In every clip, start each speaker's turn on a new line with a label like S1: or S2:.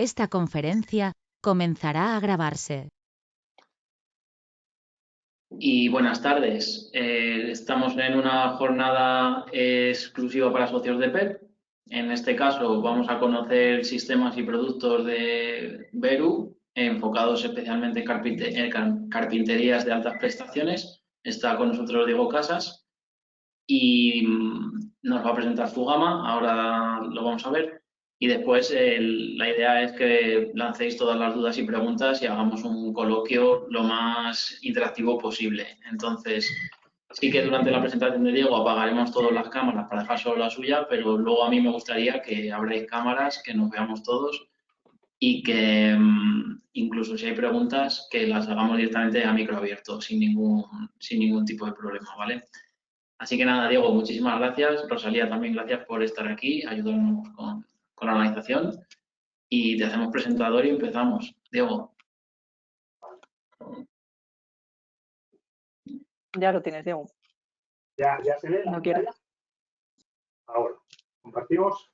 S1: Esta conferencia comenzará a grabarse.
S2: Y buenas tardes. Estamos en una jornada exclusiva para socios de PEP. En este caso vamos a conocer sistemas y productos de Veru enfocados especialmente en carpinterías de altas prestaciones. Está con nosotros Diego Casas y nos va a presentar su gama. Ahora lo vamos a ver. Y después la idea es que lancéis todas las dudas y preguntas y hagamos un coloquio lo más interactivo posible. Entonces, sí que durante la presentación de Diego apagaremos todas las cámaras para dejar solo la suya, pero luego a mí me gustaría que abráis cámaras, que nos veamos todos y que incluso si hay preguntas, que las hagamos directamente a micro abierto, sin ningún tipo de problema, ¿vale? Así que nada, Diego, muchísimas gracias. Rosalía, también gracias por estar aquí, ayudarnos con la organización. Y te hacemos presentador y empezamos. Diego.
S3: Ya lo tienes, Diego.
S4: ¿Ya se ve?
S3: No quiero.
S4: Ahora, compartimos.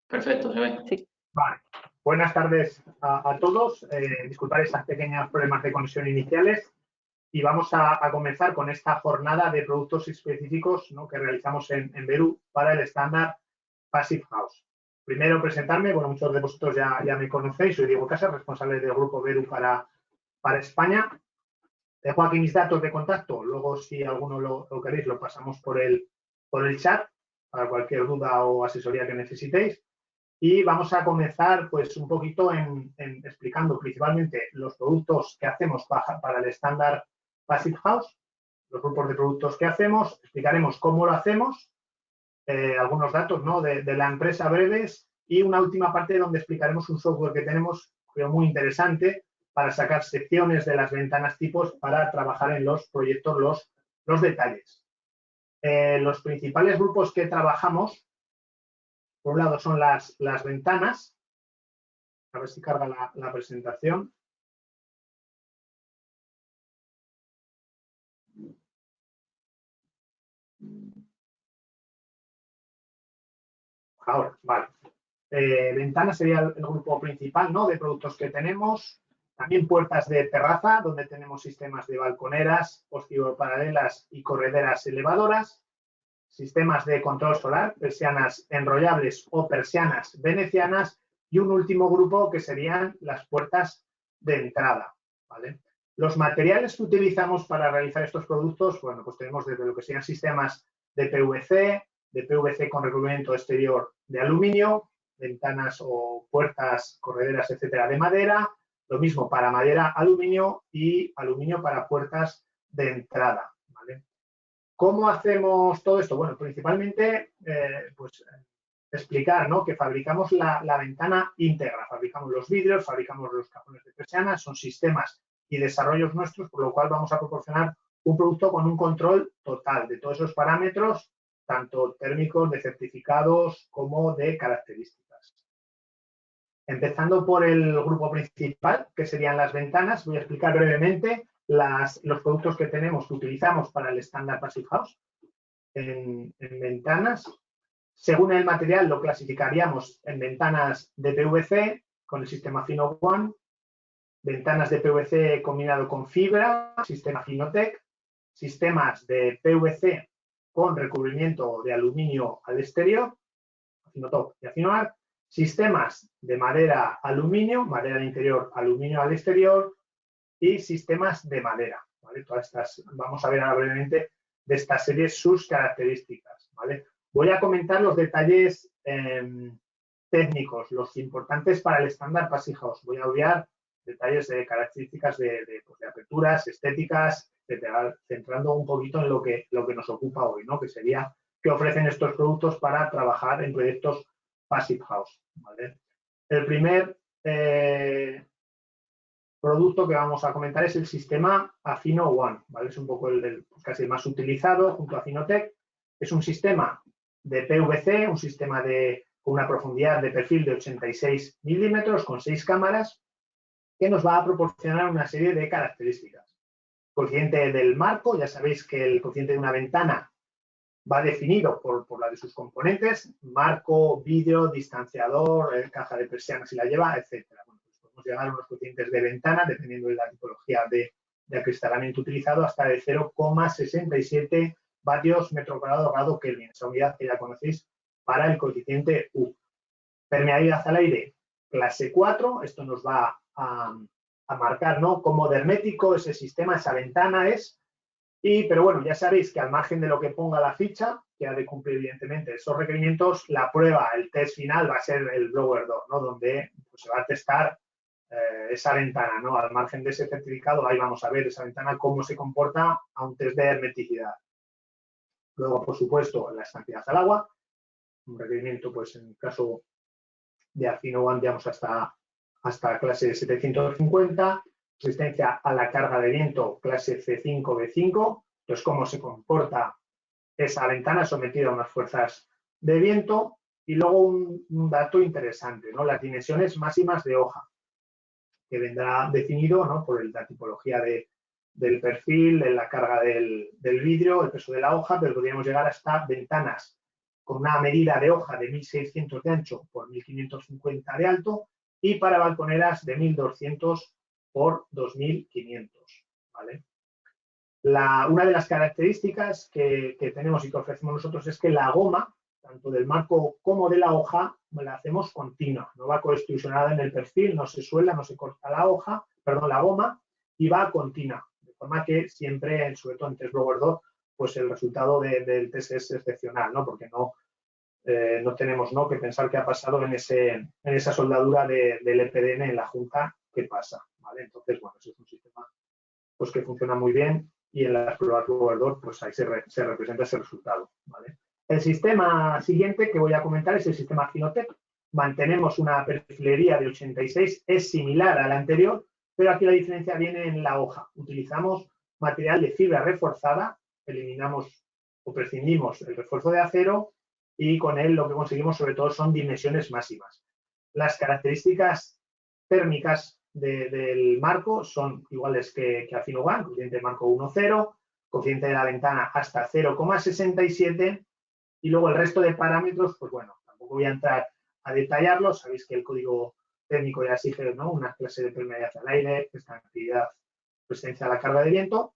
S2: Perfecto, se ve.
S3: Sí.
S4: Vale. Buenas tardes a todos. Disculpad esas pequeños problemas de conexión iniciales. Y vamos a comenzar con esta jornada de productos específicos, ¿no?, que realizamos en Veru para el estándar Passive House. Primero presentarme, bueno, muchos de vosotros ya me conocéis, soy Diego Casas, responsable del grupo Veru para España. Dejo aquí mis datos de contacto, luego si alguno lo queréis lo pasamos por el chat para cualquier duda o asesoría que necesitéis. Y vamos a comenzar pues un poquito en explicando principalmente los productos que hacemos para el estándar Passive House, los grupos de productos que hacemos, explicaremos cómo lo hacemos, algunos datos, ¿no?, de la empresa breves y una última parte donde explicaremos un software que tenemos, creo, muy interesante para sacar secciones de las ventanas tipos para trabajar en los proyectos los detalles. Los principales grupos que trabajamos, por un lado, son las ventanas. A ver si carga la presentación. Ahora, vale. Ventanas sería el grupo principal, ¿no?, de productos que tenemos. También puertas de terraza, donde tenemos sistemas de balconeras, paralelas y correderas elevadoras. Sistemas de control solar, persianas enrollables o persianas venecianas. Y un último grupo que serían las puertas de entrada, ¿vale? Los materiales que utilizamos para realizar estos productos, bueno, pues tenemos desde lo que serían sistemas de PVC con recubrimiento exterior de aluminio, ventanas o puertas, correderas, etcétera, de madera. Lo mismo para madera, aluminio y aluminio para puertas de entrada, ¿vale? ¿Cómo hacemos todo esto? Bueno, principalmente, pues explicar, ¿no?, que fabricamos la ventana íntegra, fabricamos los vidrios, fabricamos los cajones de persianas, son sistemas y desarrollos nuestros, por lo cual vamos a proporcionar un producto con un control total de todos esos parámetros, tanto térmicos, de certificados, como de características. Empezando por el grupo principal, que serían las ventanas, voy a explicar brevemente los productos que tenemos, que utilizamos para el estándar Passive House en ventanas. Según el material lo clasificaríamos en ventanas de PVC con el sistema Fino One, ventanas de PVC combinado con fibra, sistema Finotec, sistemas de PVC con recubrimiento de aluminio al exterior, Finotop y Afinoar, sistemas de madera aluminio, madera al interior, aluminio al exterior y sistemas de madera, ¿vale? Todas estas, vamos a ver ahora brevemente de esta serie sus características, ¿vale? Voy a comentar los detalles técnicos, los importantes para el estándar Passive House. Voy a obviar detalles de características de aperturas, estéticas, etcétera, centrando un poquito en lo que nos ocupa hoy, ¿no?, que sería qué ofrecen estos productos para trabajar en proyectos Passive House, ¿vale? El primer producto que vamos a comentar es el sistema Afino One, ¿vale? Es un poco casi el más utilizado junto a Finotec. Es un sistema de PVC, un sistema con una profundidad de perfil de 86 milímetros con 6 cámaras que nos va a proporcionar una serie de características. Coeficiente del marco, ya sabéis que el coeficiente de una ventana va definido por la de sus componentes, marco, vidrio, distanciador, caja de persianas si la lleva, etc. Bueno, pues podemos llegar a unos coeficientes de ventana, dependiendo de la tipología de acristalamiento utilizado, hasta de 0,67 vatios metro cuadrado grado Kelvin, esa unidad que ya conocéis para el coeficiente U. Permeabilidad al aire, clase 4, esto nos va a marcar, ¿no?, cómo de hermético ese sistema, esa ventana es. Pero bueno, ya sabéis que al margen de lo que ponga la ficha, que ha de cumplir evidentemente esos requerimientos, la prueba, el test final va a ser el blower door, ¿no?, donde pues, se va a testar esa ventana, ¿no? Al margen de ese certificado, ahí vamos a ver esa ventana cómo se comporta a un test de hermeticidad. Luego, por supuesto, la estancialidad al agua, un requerimiento, pues en el caso de Afino One, digamos, hasta clase 750, resistencia a la carga de viento, clase C5B5, entonces cómo se comporta esa ventana sometida a unas fuerzas de viento. Y luego un dato interesante, ¿no?, las dimensiones máximas de hoja, que vendrá definido, ¿no?, por la tipología del perfil, de la carga del vidrio, el peso de la hoja, pero podríamos llegar hasta ventanas con una medida de hoja de 1.600 de ancho por 1.550 de alto y para balconeras de 1.200 por 2.500, ¿vale? Una de las características que tenemos y que ofrecemos nosotros es que la goma, tanto del marco como de la hoja, la hacemos continua, no va coextrusionada en el perfil, no se suela, no se corta la goma, y va continua, de forma que siempre, sobre todo en test blower door, pues el resultado del test es excepcional, ¿no?, porque no tenemos, ¿no?, que pensar qué ha pasado en esa soldadura del EPDN en la junta, qué pasa, ¿vale? Entonces, bueno, ese es un sistema pues, que funciona muy bien y en las pruebas blower door, pues ahí se representa ese resultado, ¿vale? El sistema siguiente que voy a comentar es el sistema Finotec. Mantenemos una perfilería de 86, es similar a la anterior, pero aquí la diferencia viene en la hoja. Utilizamos material de fibra reforzada, eliminamos o prescindimos el refuerzo de acero y con él lo que conseguimos sobre todo son dimensiones máximas. Las características térmicas del marco son iguales que Afino One, coeficiente de marco 1,0, coeficiente de la ventana hasta 0,67 y luego el resto de parámetros, pues bueno, tampoco voy a entrar a detallarlos, sabéis que el código técnico ya exige, ¿no?, una clase de permeabilidad al aire, estancialidad, resistencia a la carga de viento,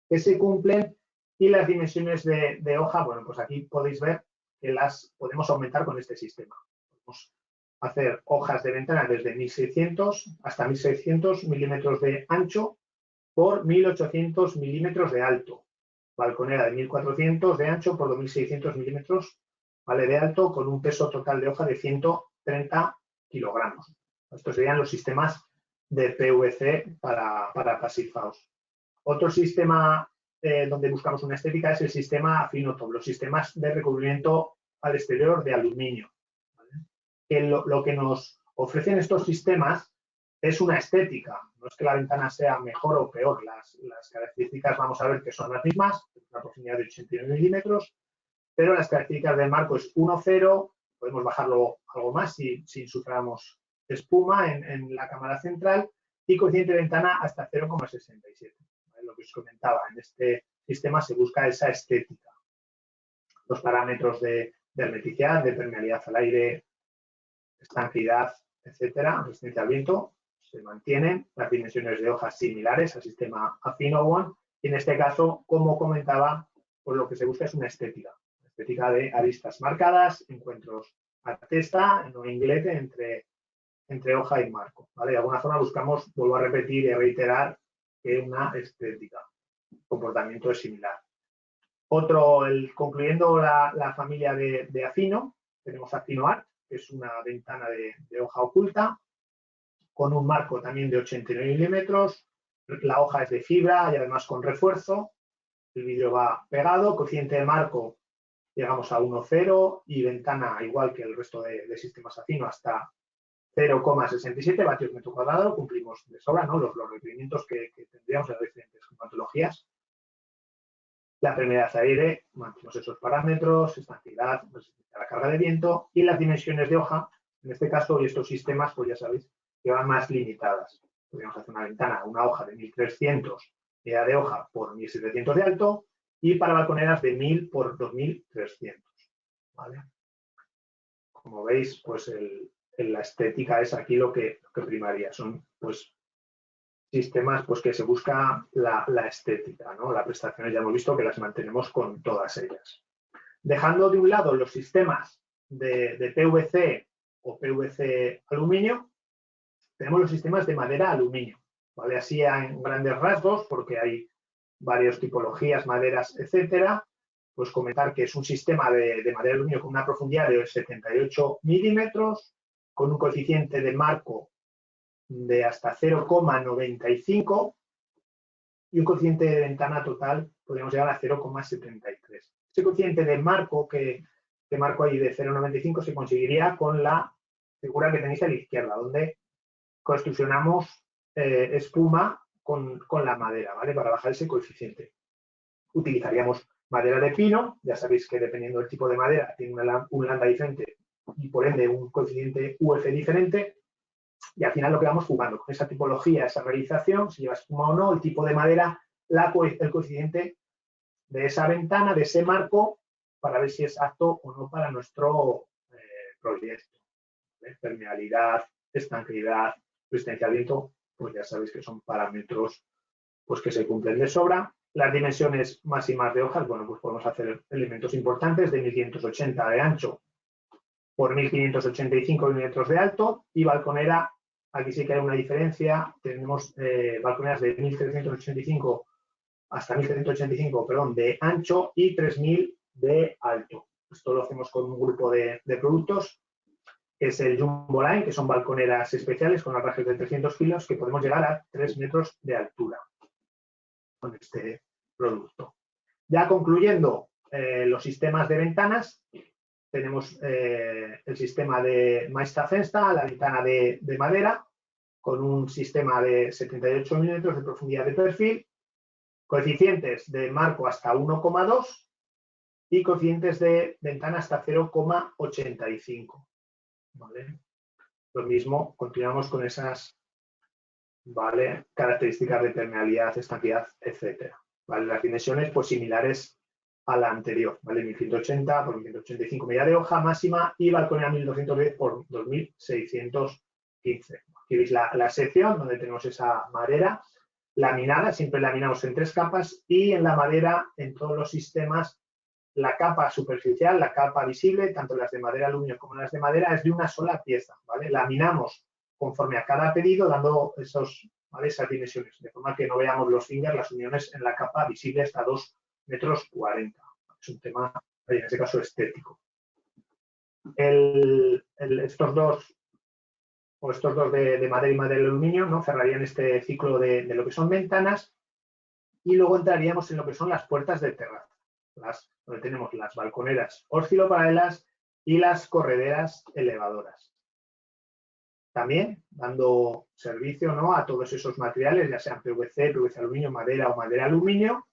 S4: que se cumplen, y las dimensiones de hoja, bueno, pues aquí podéis ver que las podemos aumentar con este sistema. Podemos hacer hojas de ventana desde 1.600 hasta 1.600 milímetros de ancho por 1.800 milímetros de alto. Balconera de 1.400 de ancho por 2.600 milímetros, ¿vale?, de alto, con un peso total de hoja de 130 kilogramos. Estos serían los sistemas de PVC para Passive House. Otro sistema donde buscamos una estética es el sistema Finotop, los sistemas de recubrimiento al exterior de aluminio, ¿vale? Que lo que nos ofrecen estos sistemas es una estética, no es que la ventana sea mejor o peor, las características vamos a ver que son las mismas, una profundidad de 89 milímetros, pero las características del marco es 1,0, podemos bajarlo algo más si insuflamos espuma en la cámara central, y coeficiente de ventana hasta 0,67. Lo que os comentaba, en este sistema se busca esa estética. Los parámetros de hermeticidad, de permeabilidad al aire, estanqueidad, etcétera, resistencia al viento, se mantienen, las dimensiones de hojas similares al sistema Afino One, y en este caso, como comentaba, pues lo que se busca es una estética de aristas marcadas, encuentros a testa, no inglete entre hoja y marco, ¿vale? De alguna forma buscamos, vuelvo a repetir y a reiterar, que una estética, comportamiento es similar. Concluyendo la familia de Afino, tenemos Afino Art, que es una ventana de hoja oculta, con un marco también de 89 milímetros, la hoja es de fibra y además con refuerzo, el vidrio va pegado, coeficiente de marco llegamos a 1,0 y ventana igual que el resto de sistemas Afino hasta 0,67 vatios metro cuadrado, cumplimos de sobra, ¿no?, los requerimientos que tendríamos en las diferentes climatologías. La permeabilidad al aire, mantenemos esos parámetros, estancialidad, resistencia a la carga de viento, y las dimensiones de hoja, en este caso, y estos sistemas, pues ya sabéis, que van más limitadas. Podríamos hacer una ventana, una hoja de 1.300 de hoja por 1.700 de alto, y para balconeras de 1000 por 2300. ¿Vale? Como veis, pues la estética es aquí lo que primaria. Son pues sistemas pues, que se busca la estética, ¿no? Las prestaciones ya hemos visto que las mantenemos con todas ellas. Dejando de un lado los sistemas de PVC o PVC aluminio, tenemos los sistemas de madera aluminio, ¿vale? Así en grandes rasgos, porque hay varias tipologías, maderas, etcétera, pues comentar que es un sistema de madera aluminio con una profundidad de 78 milímetros, con un coeficiente de marco de hasta 0,95 y un coeficiente de ventana total podríamos llegar a 0,73. Ese coeficiente de marco que marco ahí de 0,95 se conseguiría con la figura que tenéis a la izquierda, donde construccionamos espuma con la madera, ¿vale? Para bajar ese coeficiente. Utilizaríamos madera de pino, ya sabéis que dependiendo del tipo de madera tiene un lambda diferente y por ende un coeficiente UF diferente, y al final lo que vamos jugando con esa tipología, esa realización, si lleva espuma o no, el tipo de madera, el coeficiente de esa ventana, de ese marco, para ver si es apto o no para nuestro proyecto. Permeabilidad, estanqueidad, resistencia al viento, pues ya sabéis que son parámetros pues, que se cumplen de sobra. Las dimensiones máximas de hojas, bueno, pues podemos hacer elementos importantes de 1580 de ancho por 1585 milímetros de alto y balconera, aquí sí que hay una diferencia, tenemos balconeras de 1385 hasta 1385, perdón, de ancho y 3000 de alto. Esto lo hacemos con un grupo de productos, que es el Jumbo Line, que son balconeras especiales con herrajes de 300 kilos, que podemos llegar a 3 metros de altura con este producto. Ya concluyendo los sistemas de ventanas, tenemos el sistema de Meister-Fenster, la ventana de madera, con un sistema de 78 milímetros de profundidad de perfil, coeficientes de marco hasta 1,2 y coeficientes de ventana hasta 0,85. ¿Vale? Lo mismo, continuamos con esas, ¿vale?, características de permeabilidad, estanqueidad, etcétera. ¿Vale? Las dimensiones pues similares a la anterior, ¿vale? 1180 por 1185 medida de hoja máxima y balconera 1210 por 2615. Aquí veis la sección donde tenemos esa madera laminada, siempre laminamos en 3 capas y en la madera, en todos los sistemas, la capa superficial, la capa visible, tanto las de madera aluminio como las de madera, es de una sola pieza, ¿vale? Laminamos conforme a cada pedido, dando ¿vale?, esas dimensiones, de forma que no veamos los fingers, las uniones en la capa visible hasta 2,40 metros. Es un tema, en este caso, estético. Estos dos de madera y madera aluminio, ¿no?, cerrarían este ciclo de lo que son ventanas y luego entraríamos en lo que son las puertas de terraza, donde tenemos las balconeras osciloparalelas y las correderas elevadoras. También dando servicio, ¿no?, a todos esos materiales, ya sean PVC, PVC aluminio, madera o madera aluminio.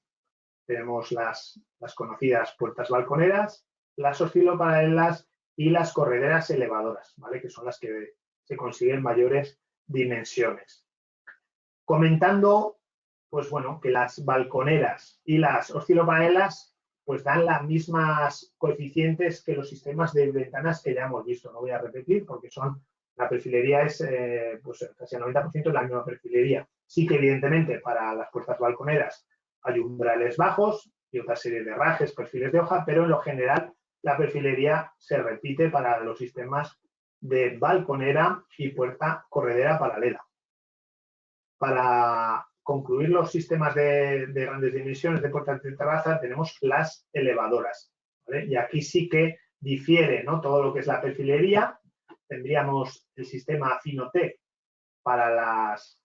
S4: Tenemos las conocidas puertas balconeras, las osciloparalelas y las correderas elevadoras, ¿vale?, que son las que se consiguen mayores dimensiones. Comentando, pues bueno, que las balconeras y las osciloparalelas pues dan las mismas coeficientes que los sistemas de ventanas que ya hemos visto. No voy a repetir porque la perfilería es pues casi el 90% la misma perfilería. Sí que evidentemente para las puertas balconeras hay umbrales bajos y otra serie de herrajes, perfiles de hoja, pero en lo general la perfilería se repite para los sistemas de balconera y puerta corredera paralela. Para concluir los sistemas de grandes dimensiones de puertas de terraza tenemos las elevadoras, ¿vale? Y aquí sí que difiere, ¿no?, todo lo que es la perfilería. Tendríamos el sistema Afinotec para las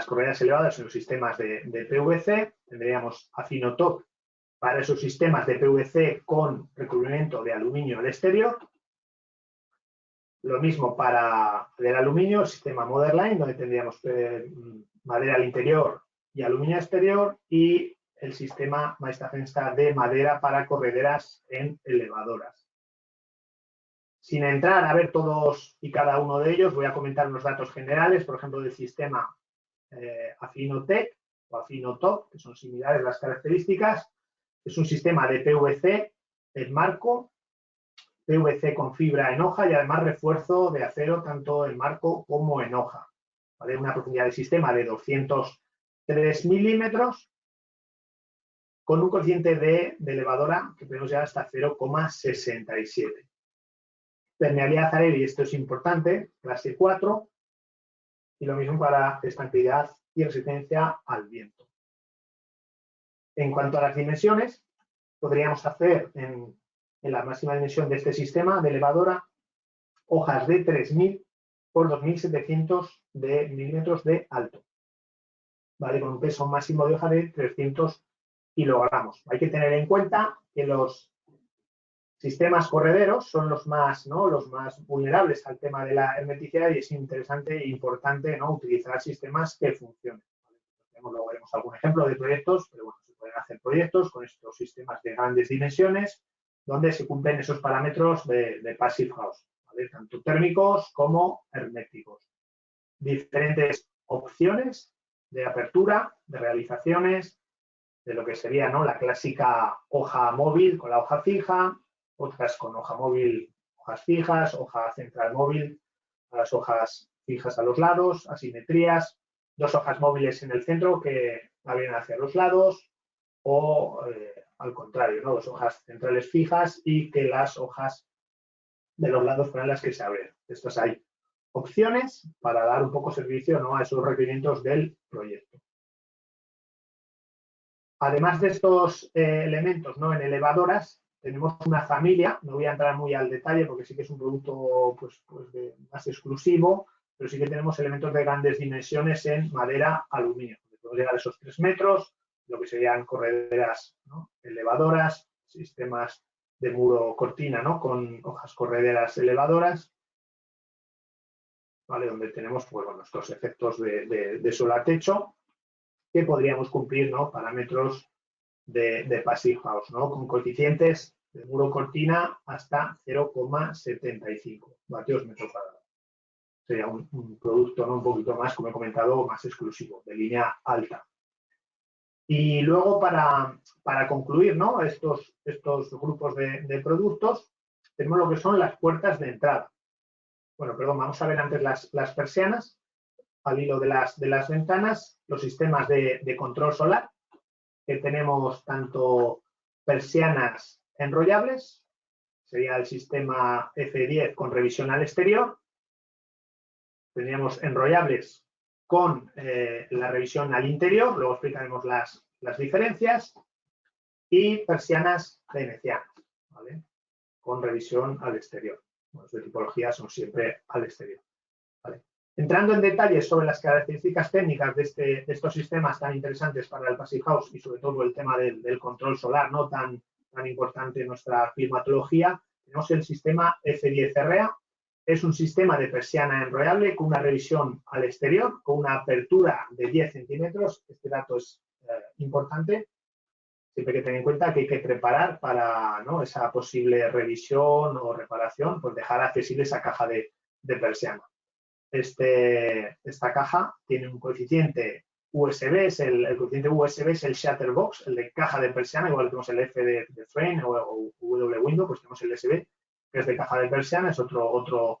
S4: correderas elevadas en los sistemas de PVC. Tendríamos Afinotop para esos sistemas de PVC con recubrimiento de aluminio al exterior. Lo mismo para el aluminio, el sistema Modern Line, donde tendríamos madera al interior y aluminio exterior, y el sistema Meister-Fenster de madera para correderas en elevadoras. Sin entrar a ver todos y cada uno de ellos, voy a comentar unos datos generales, por ejemplo, del sistema Afinotec. o Affinotop, que son similares las características. Es un sistema de PVC en marco, PVC con fibra en hoja y además refuerzo de acero tanto en marco como en hoja. ¿Vale? Una profundidad de sistema de 203 milímetros con un coeficiente de elevadora que podemos llegar hasta 0,67. Permeabilidad Zarelli, y esto es importante, clase 4, y lo mismo para estanqueidad y resistencia al viento. En cuanto a las dimensiones, podríamos hacer en la máxima dimensión de este sistema de elevadora hojas de 3000 por 2700 milímetros de alto, ¿vale? Con un peso máximo de hoja de 300 kilogramos. Hay que tener en cuenta que los sistemas correderos son los más vulnerables al tema de la hermeticidad y es interesante e importante, ¿no?, utilizar sistemas que funcionen. Luego veremos algún ejemplo de proyectos, pero bueno, se pueden hacer proyectos con estos sistemas de grandes dimensiones donde se cumplen esos parámetros de Passive House, ¿vale? Tanto térmicos como herméticos. Diferentes opciones de apertura, de realizaciones, de lo que sería, ¿no?, la clásica hoja móvil con la hoja fija, otras con hoja móvil, hojas fijas, hoja central móvil, las hojas fijas a los lados, asimetrías, dos hojas móviles en el centro que abren hacia los lados o al contrario, ¿no?, dos hojas centrales fijas y que las hojas de los lados fueran las que se abren. Estas hay opciones para dar un poco servicio, ¿no?, a esos requerimientos del proyecto. Además de estos elementos, ¿no?, en elevadoras, tenemos una familia, no voy a entrar muy al detalle porque sí que es un producto pues más exclusivo, pero sí que tenemos elementos de grandes dimensiones en madera aluminio. Podemos llegar a esos 3 metros, lo que serían correderas, ¿no?, elevadoras, sistemas de muro cortina, ¿no?, con hojas correderas elevadoras, ¿vale?, donde tenemos pues, bueno, estos efectos de suelo a techo que podríamos cumplir, ¿no?, parámetros de Passive House, ¿no?, con coeficientes de muro cortina hasta 0,75 vatios metro cuadrado. Sería un producto, ¿no?, un poquito más, como he comentado, más exclusivo, de línea alta. Y luego, para concluir, ¿no?, estos grupos de productos, tenemos lo que son las puertas de entrada. Bueno, perdón, vamos a ver antes las persianas, al hilo de las ventanas, los sistemas de control solar, que tenemos tanto persianas enrollables, sería el sistema F10 con revisión al exterior, tendríamos enrollables con la revisión al interior, luego explicaremos las diferencias, y persianas venecianas, ¿vale?, con revisión al exterior. Bueno, de tipología son siempre al exterior, ¿vale? Entrando en detalles sobre las características técnicas de estos sistemas tan interesantes para el Passive House y sobre todo el tema del control solar, ¿no?, tan importante en nuestra climatología, tenemos el sistema F10RA. Es un sistema de persiana enrollable con una revisión al exterior, con una apertura de 10 centímetros. Este dato es importante. Siempre hay que tener en cuenta que hay que preparar para, ¿no?, esa posible revisión o reparación, pues dejar accesible esa caja de persiana. Esta caja tiene un coeficiente USB, el coeficiente USB es el Shutterbox, el de caja de persiana, igual que tenemos el F de frame o W window, pues tenemos el USB, que es de caja de persiana, es otro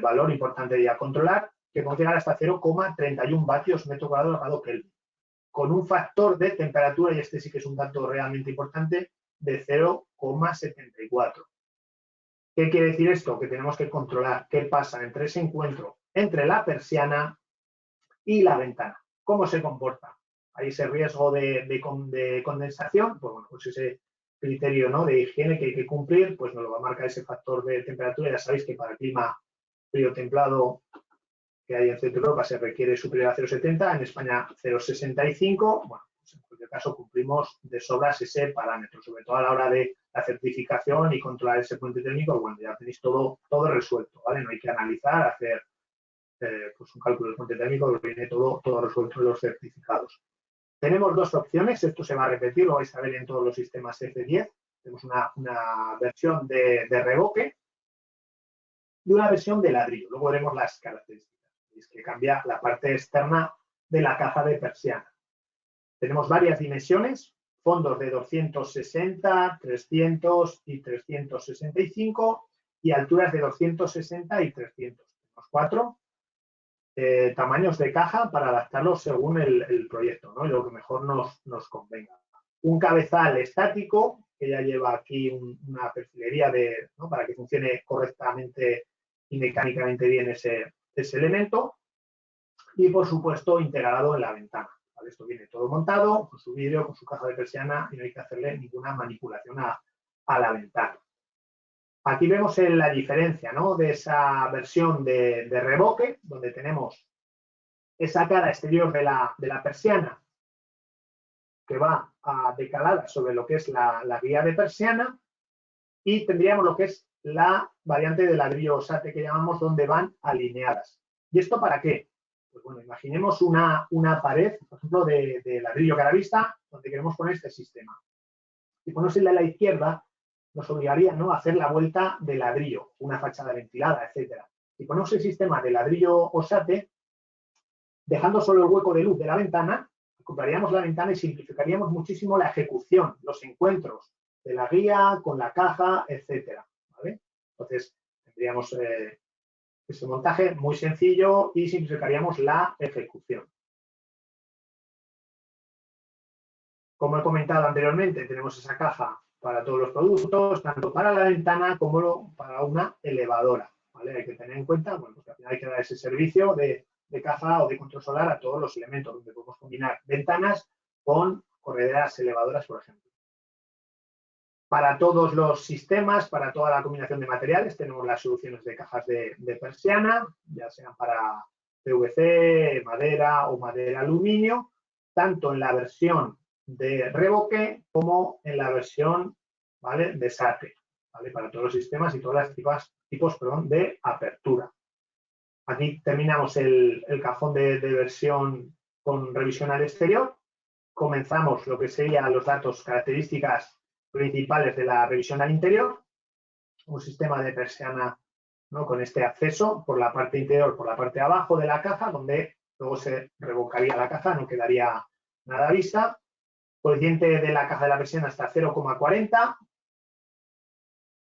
S4: valor importante ya a controlar, que puede llegar hasta 0,31 vatios metro cuadrado grado Kelvin, con un factor de temperatura, y este sí que es un dato realmente importante, de 0,74. ¿Qué quiere decir esto? Que tenemos que controlar qué pasa entre ese encuentro entre la persiana y la ventana. ¿Cómo se comporta? Hay ese riesgo de condensación, pues bueno, pues ese criterio, ¿no?, de higiene que hay que cumplir, pues nos lo va a marcar ese factor de temperatura. Ya sabéis que para el clima frío templado que hay en Centro Europa se requiere superior a 0,70, en España 0,65. Bueno, pues en cualquier caso cumplimos de sobras ese parámetro, sobre todo a la hora de la certificación y controlar ese puente técnico. Bueno, ya tenéis todo resuelto, ¿vale? No hay que analizar, hacer pues un cálculo del puente técnico, que viene todo resuelto en los certificados. Tenemos dos opciones, esto se va a repetir, lo vais a ver en todos los sistemas F10. Tenemos una versión de revoque y una versión de ladrillo. Luego veremos las características. Es que cambia la parte externa de la caja de persiana. Tenemos varias dimensiones, fondos de 260, 300 y 365 y alturas de 260 y 300. Tenemos 4 tamaños de caja para adaptarlos según el proyecto, ¿no? Y lo que mejor nos convenga. Un cabezal estático, que ya lleva aquí una perfilería ¿no? Para que funcione correctamente y mecánicamente bien ese elemento. Y, por supuesto, integrado en la ventana. ¿Vale? Esto viene todo montado, con su vidrio, con su caja de persiana, y no hay que hacerle ninguna manipulación a la ventana. Aquí vemos la diferencia, ¿no? De esa versión de revoque, donde tenemos esa cara exterior de la persiana que va decalada sobre lo que es la guía de persiana, y tendríamos lo que es la variante de ladrillo osate que llamamos, donde van alineadas. ¿Y esto para qué? Pues bueno, imaginemos una pared, por ejemplo, de ladrillo caravista, donde queremos poner este sistema. Si ponemos el de la izquierda, nos obligaría, ¿no?, a hacer la vuelta de ladrillo, una fachada ventilada, etc. Si ponemos el sistema de ladrillo osate, dejando solo el hueco de luz de la ventana, compraríamos la ventana y simplificaríamos muchísimo la ejecución, los encuentros de la guía con la caja, etc. ¿Vale? Entonces, tendríamos ese montaje muy sencillo y simplificaríamos la ejecución. Como he comentado anteriormente, tenemos esa caja para todos los productos, tanto para la ventana como para una elevadora. ¿Vale? Hay que tener en cuenta, bueno, pues que al final hay que dar ese servicio de caja o de control solar a todos los elementos, donde podemos combinar ventanas con correderas elevadoras, por ejemplo. Para todos los sistemas, para toda la combinación de materiales, tenemos las soluciones de cajas de persiana, ya sean para PVC, madera o madera aluminio, tanto en la versión de revoque como en la versión, ¿vale?, de SATE, ¿vale?, para todos los sistemas y todas las tipos de apertura. Aquí terminamos el cajón de versión con revisión al exterior. Comenzamos lo que serían los datos, características principales de la revisión al interior. Un sistema de persiana, ¿no?, con este acceso por la parte interior, por la parte de abajo de la caja, donde luego se revocaría la caja, no quedaría nada a vista. Coeficiente de la caja de la persiana hasta 0,40.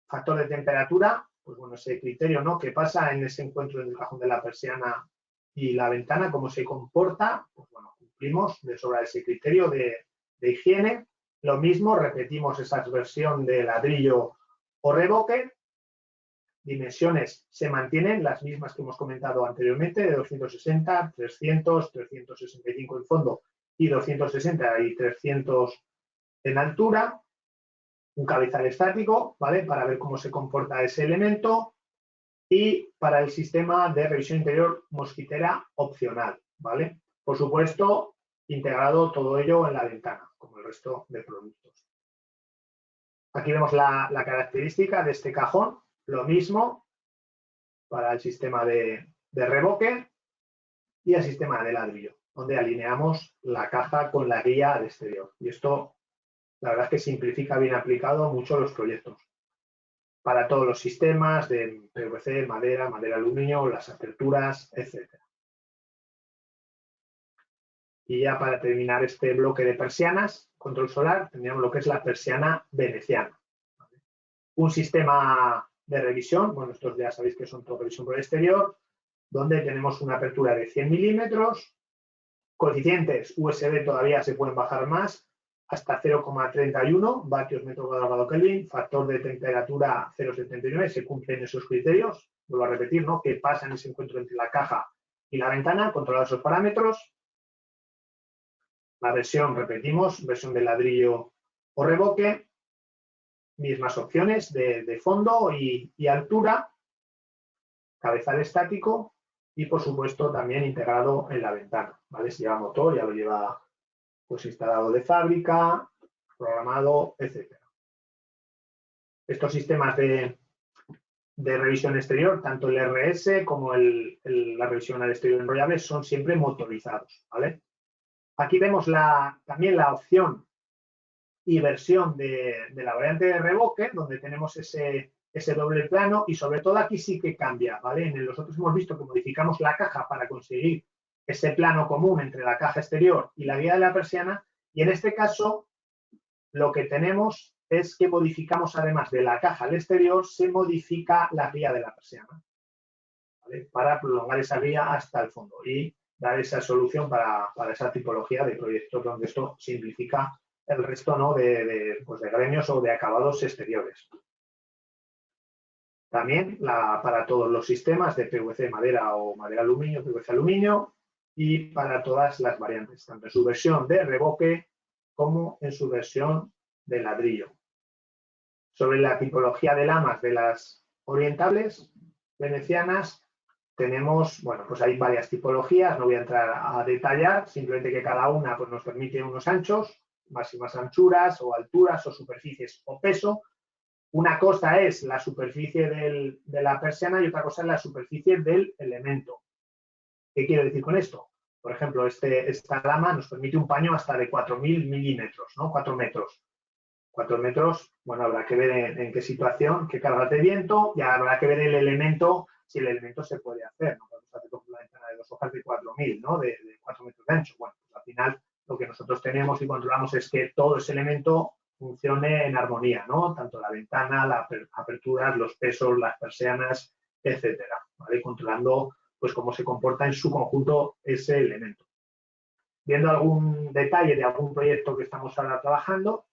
S4: Factor de temperatura, pues bueno, ese criterio, ¿no?, que pasa en ese encuentro entre el cajón de la persiana y la ventana, cómo se comporta, pues bueno, cumplimos de sobra ese criterio de higiene. Lo mismo, repetimos esa versión de ladrillo o revoque. Dimensiones se mantienen las mismas que hemos comentado anteriormente, de 260, 300, 365 en fondo y 260 y 300 en altura. Un cabezal estático, ¿vale?, para ver cómo se comporta ese elemento, y para el sistema de revisión interior mosquitera opcional, ¿vale? Por supuesto, integrado todo ello en la ventana, como el resto de productos. Aquí vemos la característica de este cajón, lo mismo para el sistema de revoque y el sistema de ladrillo, donde alineamos la caja con la guía al exterior. Y esto, la verdad es que simplifica, bien aplicado, mucho los proyectos. Para todos los sistemas de PVC, madera aluminio, las aperturas, etc. Y ya para terminar este bloque de persianas, control solar, tendríamos lo que es la persiana veneciana. ¿Vale? Un sistema de revisión, bueno, estos ya sabéis que son todo revisión por el exterior, donde tenemos una apertura de 100 milímetros, coeficientes USB todavía se pueden bajar más, hasta 0,31 vatios metro cuadrado Kelvin, factor de temperatura 0,79, se cumplen esos criterios. Vuelvo a repetir, ¿no?, que pasa en ese encuentro entre la caja y la ventana, controlar esos parámetros. La versión, repetimos, versión de ladrillo o revoque, mismas opciones de fondo y altura, cabezal estático y, por supuesto, también integrado en la ventana, ¿vale? Si lleva motor, ya lo lleva pues instalado de fábrica, programado, etc. Estos sistemas de revisión exterior, tanto el RS como la revisión al exterior enrollable, son siempre motorizados, ¿vale? Aquí vemos también la opción y versión de la variante de revoque, donde tenemos ese doble plano, y sobre todo aquí sí que cambia, ¿vale? En los otros hemos visto que modificamos la caja para conseguir ese plano común entre la caja exterior y la guía de la persiana, Y en este caso, lo que tenemos es que modificamos, además de la caja al exterior, se modifica la guía de la persiana, ¿vale? Para prolongar esa guía hasta el fondo y dar esa solución para esa tipología de proyectos donde esto simplifica el resto, ¿no? pues de gremios o de acabados exteriores. También para todos los sistemas de PVC madera o madera aluminio, PVC aluminio, y para todas las variantes, tanto en su versión de revoque como en su versión de ladrillo. Sobre la tipología de lamas de las orientables venecianas, tenemos, bueno, pues hay varias tipologías, no voy a entrar a detallar, simplemente que cada una pues, nos permite unos anchos, máximas anchuras o alturas o superficies o peso. Una cosa es la superficie de la persiana y otra cosa es la superficie del elemento. ¿Qué quiero decir con esto? Por ejemplo, esta lama nos permite un paño hasta de 4.000 milímetros, ¿no? 4 metros. 4 metros, bueno, habrá que ver en qué situación, qué cargas de viento, y habrá que ver el elemento, si el elemento se puede hacer, ¿no? Podemos hacer con una ventana de 2 hojas de 4.000, ¿no? De 4 metros de ancho. Bueno, pues al final lo que nosotros tenemos y controlamos es que todo ese elemento funcione en armonía, ¿no? Tanto la ventana, las aperturas, los pesos, las persianas, etcétera, ¿vale? Controlando, pues, cómo se comporta en su conjunto ese elemento. Viendo algún detalle de algún proyecto que estamos ahora trabajando,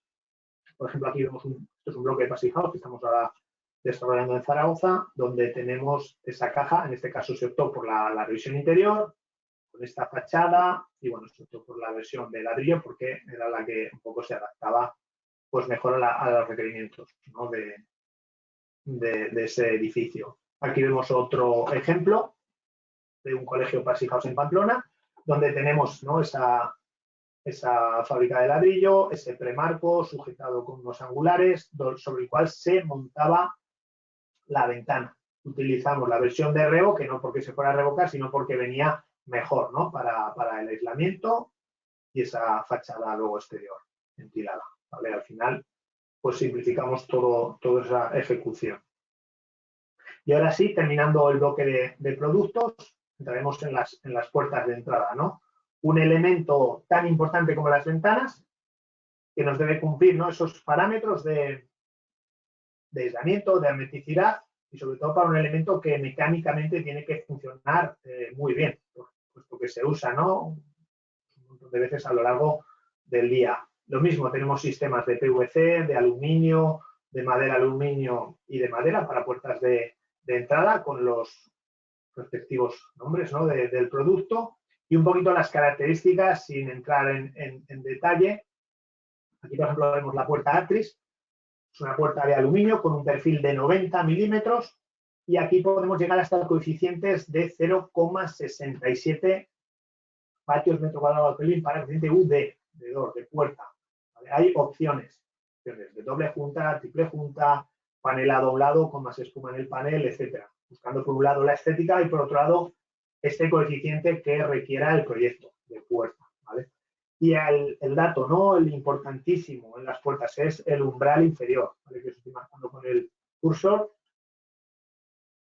S4: por ejemplo, aquí vemos esto es un bloque de Passive House que estamos ahora desarrollando en Zaragoza, donde tenemos esa caja, en este caso se optó por la revisión interior, con esta fachada, y bueno, se optó por la versión de ladrillo porque era la que un poco se adaptaba pues mejor a los requerimientos, ¿no? de ese edificio. Aquí vemos otro ejemplo de un colegio Passive House en Pamplona, donde tenemos, ¿no? esa fábrica de ladrillo, ese premarco sujetado con unos angulares sobre el cual se montaba la ventana. Utilizamos la versión de revoque, no porque se fuera a revocar, sino porque venía mejor, ¿no? para el aislamiento y esa fachada luego exterior ventilada, ¿vale? Al final, pues simplificamos toda esa ejecución. Y ahora sí, terminando el bloque de productos, entraremos en las puertas de entrada, ¿no? Un elemento tan importante como las ventanas, que nos debe cumplir, ¿no? Esos parámetros de aislamiento, de hermeticidad, y sobre todo para un elemento que mecánicamente tiene que funcionar muy bien, puesto que se usa, ¿no? Un montón de veces a lo largo del día. Lo mismo, tenemos sistemas de PVC, de aluminio, de madera, aluminio y de madera para puertas de entrada con los respectivos nombres, ¿no? del producto, y un poquito las características sin entrar en detalle. Aquí, por ejemplo, vemos la puerta Atris, es una puerta de aluminio con un perfil de 90 milímetros y aquí podemos llegar hasta coeficientes de 0,67 vatios metro cuadrado al Kelvin para el coeficiente UD, de puerta. ¿Vale? Hay opciones de doble junta, triple junta, panel a doblado con más espuma en el panel, etcétera. Buscando por un lado la estética y por otro lado este coeficiente que requiera el proyecto de puerta, ¿vale? Y el dato, ¿no? El importantísimo en las puertas es el umbral inferior, ¿vale? Que os estoy marcando con el cursor.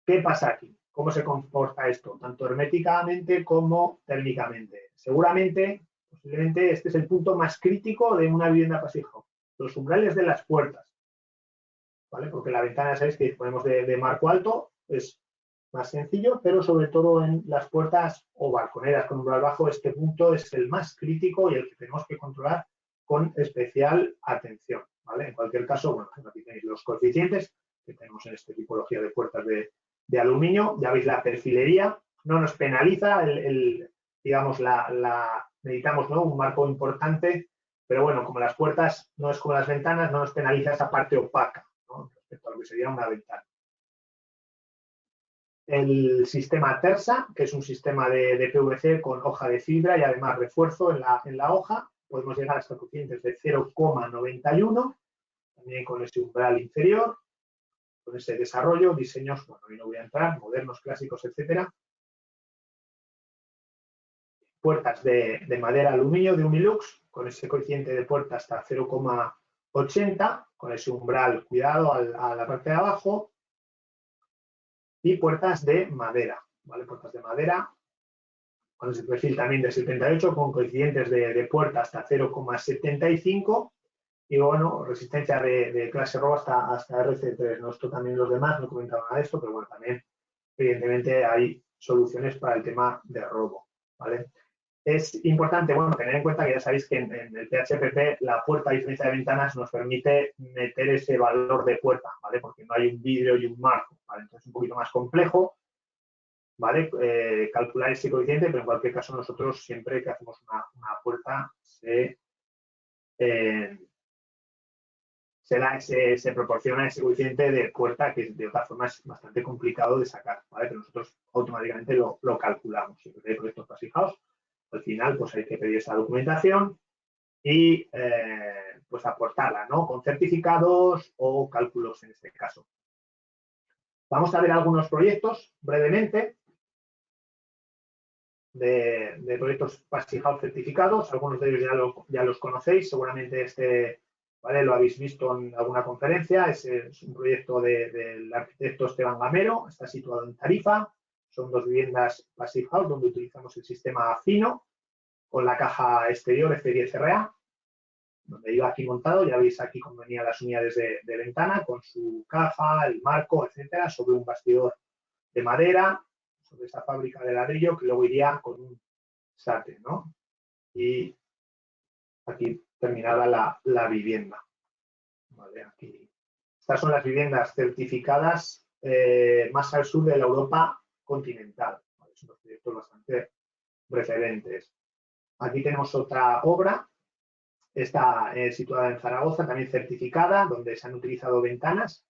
S4: ¿Qué pasa aquí? ¿Cómo se comporta esto? Tanto herméticamente como térmicamente. Seguramente, posiblemente, este es el punto más crítico de una vivienda Passive House. Los umbrales de las puertas, ¿vale? Porque la ventana, sabéis que disponemos de marco alto, es más sencillo, pero sobre todo en las puertas o balconeras con umbral bajo, este punto es el más crítico y el que tenemos que controlar con especial atención, ¿vale? En cualquier caso, bueno, aquí tenéis los coeficientes que tenemos en esta tipología de puertas de aluminio. Ya veis la perfilería, no nos penaliza, digamos, necesitamos, ¿no? Un marco importante, pero bueno, como las puertas no es como las ventanas, no nos penaliza esa parte opaca, ¿no? Respecto a lo que sería una ventana. El sistema Tersa, que es un sistema de PVC con hoja de fibra y además refuerzo en la hoja. Podemos llegar hasta coeficientes de 0,91, también con ese umbral inferior, con ese desarrollo, diseños, bueno, ahí no voy a entrar, modernos, clásicos, etcétera. Puertas de madera aluminio de Umilux, con ese coeficiente de puerta hasta 0,80, con ese umbral cuidado a la parte de abajo. Y puertas de madera, ¿vale? Puertas de madera con ese perfil también de 78, con coeficientes de puerta hasta 0,75 y bueno, resistencia de clase ROV hasta RC3, ¿no? Esto también los demás no comentaban nada de esto, pero bueno, también evidentemente hay soluciones para el tema de robo, ¿vale? Es importante, bueno, tener en cuenta que ya sabéis que en el PHPP la puerta, a diferencia de ventanas, nos permite meter ese valor de puerta, ¿vale? Porque no hay un vidrio y un marco, ¿vale? Entonces es un poquito más complejo, ¿vale? Calcular ese coeficiente, pero en cualquier caso nosotros siempre que hacemos una puerta se proporciona ese coeficiente de puerta que de otra forma es bastante complicado de sacar, ¿vale? Pero nosotros automáticamente lo calculamos. Siempre hay proyectos passive-house, al final pues hay que pedir esa documentación y pues aportarla, ¿no? Con certificados o cálculos en este caso. Vamos a ver algunos proyectos brevemente de proyectos passive-house certificados. Algunos de ellos ya los conocéis, seguramente ¿vale? Lo habéis visto en alguna conferencia. Es un proyecto del arquitecto Esteban Gamero, está situado en Tarifa. Son 2 viviendas passive-house donde utilizamos el sistema fino con la caja exterior F10RA, donde iba aquí montado. Ya veis aquí cómo venían las unidades de ventana con su caja, el marco, etcétera, sobre un bastidor de madera, sobre esa fábrica de ladrillo que luego iría con un SATE, ¿no? Y aquí terminaba la vivienda. Vale, aquí. Estas son las viviendas certificadas más al sur de la Europa continental. ¿Vale? Son unos proyectos bastante referentes. Aquí tenemos otra obra, está situada en Zaragoza, también certificada, donde se han utilizado ventanas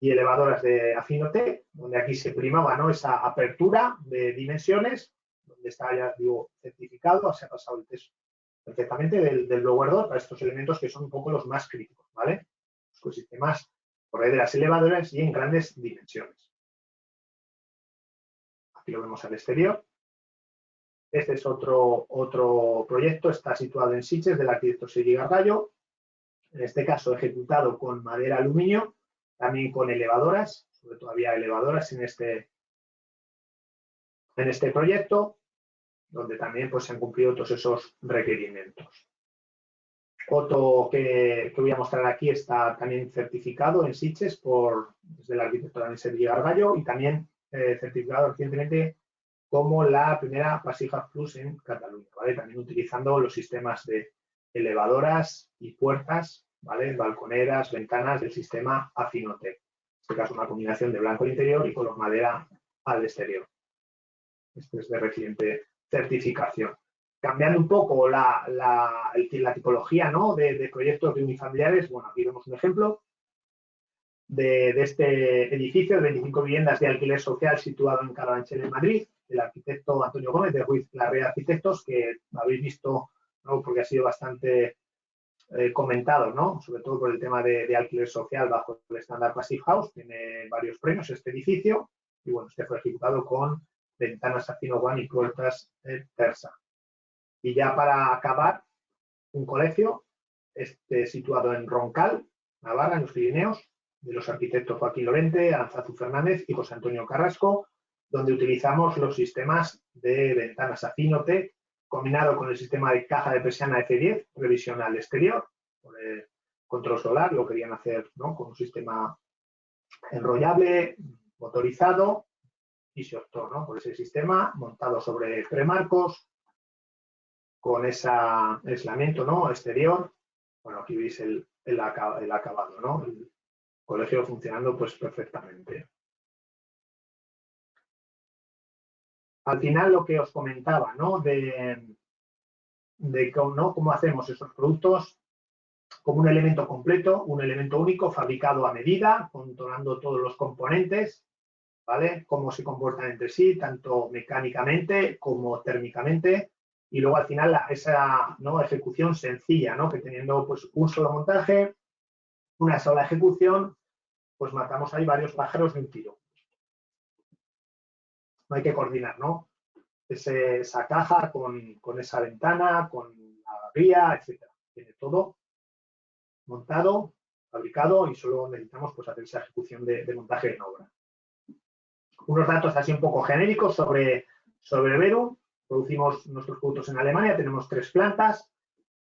S4: y elevadoras de Afinote, donde aquí se primaba, ¿no? Esa apertura de dimensiones, donde está ya, digo, certificado, se ha pasado el test perfectamente del blower door para estos elementos que son un poco los más críticos, ¿vale? Los ecosistemas, correderas elevadoras y en grandes dimensiones. Aquí lo vemos al exterior. Este es otro proyecto, está situado en Sitges, del arquitecto Sergi Gargallo, en este caso ejecutado con madera aluminio, también con elevadoras, sobre todo había elevadoras en este proyecto, donde también pues, se han cumplido todos esos requerimientos. Otro que voy a mostrar aquí está también certificado en Sitges desde el arquitecto también Sergi Gargallo y también certificado recientemente como la primera Passive-House Plus en Cataluña, ¿vale? También utilizando los sistemas de elevadoras y puertas, ¿vale? Balconeras, ventanas del sistema Afinote. En este caso una combinación de blanco al interior y color madera al exterior. Este es de reciente certificación. Cambiando un poco la tipología, ¿no? de proyectos de unifamiliares, bueno, aquí vemos un ejemplo de este edificio de 25 viviendas de alquiler social situado en Carabanchel, en Madrid, el arquitecto Antonio Gómez de Ruiz Larrea Arquitectos, que habéis visto, ¿no? Porque ha sido bastante comentado, ¿no? Sobre todo por el tema de alquiler social bajo el estándar Passive-House. Tiene varios premios este edificio y bueno, este fue ejecutado con ventanas Afino One y puertas Tersa. Y ya para acabar, un colegio situado en Roncal, Navarra, en los Pirineos, de los arquitectos Joaquín Lorente, Aranzazu Fernández y José Antonio Carrasco, donde utilizamos los sistemas de ventanas Afinote combinado con el sistema de caja de persiana F10, revisión al exterior, por el control solar, lo querían hacer, ¿no? Con un sistema enrollable, motorizado, y se optó, ¿no? Por ese sistema montado sobre premarcos, con ese aislamiento, ¿no? Exterior. Bueno, aquí veis el acabado, ¿no? El colegio funcionando pues perfectamente. Al final lo que os comentaba, ¿no? De cómo hacemos esos productos como un elemento completo, un elemento único, fabricado a medida, controlando todos los componentes, ¿vale? Cómo se comportan entre sí, tanto mecánicamente como térmicamente. Y luego al final esa, ¿no? Ejecución sencilla, ¿no? Que teniendo pues un solo montaje, una sola ejecución, pues matamos ahí varios pájaros de un tiro. No hay que coordinar, ¿no? Esa caja con esa ventana, con la guía, etcétera. Tiene todo montado, fabricado y solo necesitamos pues, hacer esa ejecución de montaje en obra. Unos datos así un poco genéricos sobre Verum. Producimos nuestros productos en Alemania, tenemos 3 plantas,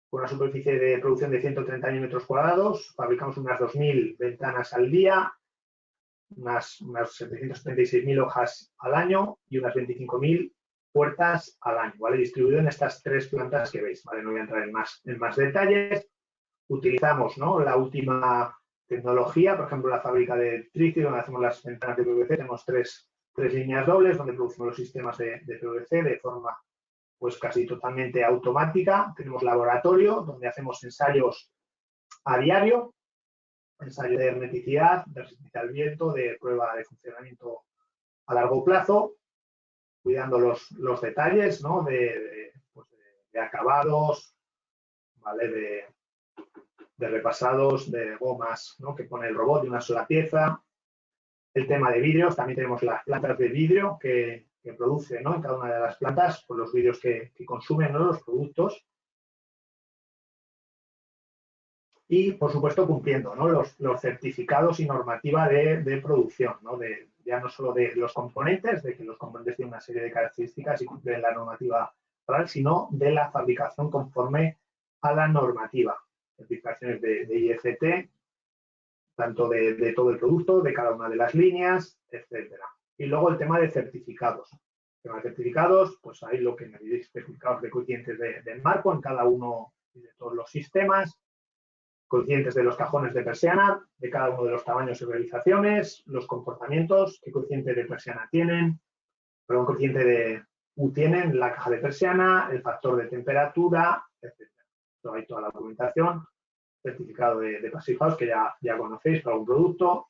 S4: con una superficie de producción de 130.000 metros cuadrados, fabricamos unas 2.000 ventanas al día, unas 776.000 hojas al año y unas 25.000 puertas al año, ¿vale? Distribuido en estas 3 plantas que veis, ¿vale? No voy a entrar en más detalles. Utilizamos, ¿no?, la última tecnología, por ejemplo, la fábrica de Tricity, donde hacemos las ventanas de PVC, tenemos tres líneas dobles donde producimos los sistemas de PVC de forma pues casi totalmente automática. Tenemos laboratorio donde hacemos ensayos a diario, ensayo de hermeticidad, de resistencia al viento, de prueba de funcionamiento a largo plazo, cuidando los detalles, ¿no?, de acabados, ¿vale?, de repasados, de gomas, ¿no?, que pone el robot de una sola pieza. El tema de vidrios, también tenemos las plantas de vidrio que produce, ¿no?, en cada una de las plantas pues, los vidrios que consumen, ¿no?, los productos. Y, por supuesto, cumpliendo, ¿no?, los certificados y normativa de producción, ¿no?, ya no solo de los componentes, de que los componentes tienen una serie de características y cumplen la normativa real, sino de la fabricación conforme a la normativa. Certificaciones de IFT, tanto de todo el producto, de cada una de las líneas, etcétera. Y luego el tema de certificados. El tema de certificados, pues ahí lo que me diréis, certificados de coeficientes del marco en cada uno de todos los sistemas, coeficientes de los cajones de persiana, de cada uno de los tamaños y realizaciones, los comportamientos, qué coeficiente de persiana tienen, perdón, coeficiente de U tienen, la caja de persiana, el factor de temperatura, etcétera. Entonces, hay toda la documentación, certificado de Passive House que ya conocéis para un producto,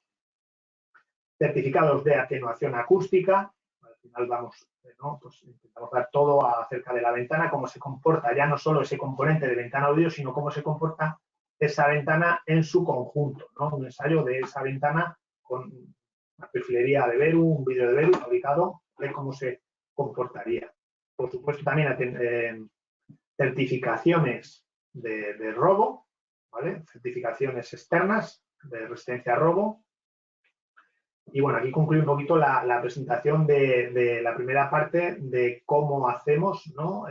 S4: certificados de atenuación acústica, al final vamos, ¿no?, pues intentamos dar todo acerca de la ventana, cómo se comporta ya no solo ese componente de ventana o vidrio, sino cómo se comporta esa ventana en su conjunto, ¿no? Un ensayo de esa ventana con una perfilería de Veru, un vidrio de Veru fabricado, de cómo se comportaría. Por supuesto, también certificaciones de robo, ¿vale? Certificaciones externas de resistencia a robo. Y bueno, aquí concluye un poquito la presentación de la primera parte de cómo hacemos, ¿no?,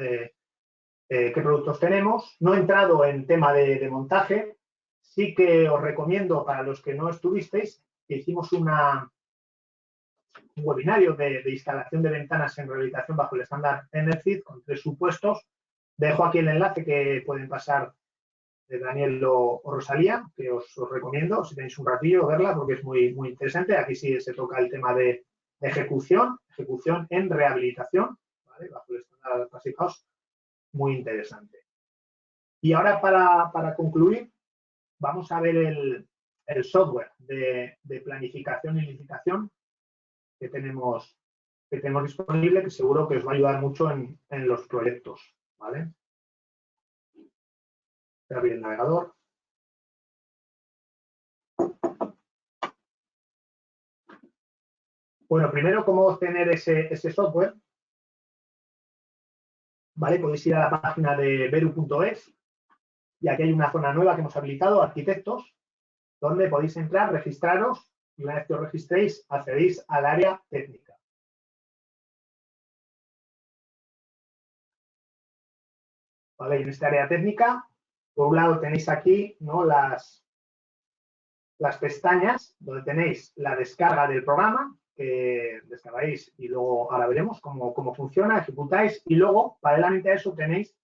S4: qué productos tenemos. No he entrado en tema de montaje. Sí que os recomiendo, para los que no estuvisteis, que hicimos un webinario de instalación de ventanas en rehabilitación bajo el estándar ENERGID con 3 supuestos. Dejo aquí el enlace que pueden pasar de Daniel o Rosalía, que os recomiendo, si tenéis un ratillo, verla, porque es muy, muy interesante. Aquí sí se toca el tema de ejecución en rehabilitación, ¿vale?, bajo el estándar Passive House, muy interesante. Y ahora, para concluir, vamos a ver el software de planificación y licitación que tenemos disponible, que seguro que os va a ayudar mucho en los proyectos, ¿vale? Voy a abrir el navegador. Bueno, primero, ¿cómo obtener ese software? ¿Vale? Podéis ir a la página de veru.es y aquí hay una zona nueva que hemos habilitado, arquitectos, donde podéis entrar, registraros y una vez que os registréis, accedéis al área técnica. ¿Vale? Y en esta área técnica, por un lado tenéis aquí, ¿no?, las pestañas donde tenéis la descarga del programa, que descargáis y luego ahora veremos cómo funciona, ejecutáis, y luego, paralelamente a eso, tenéis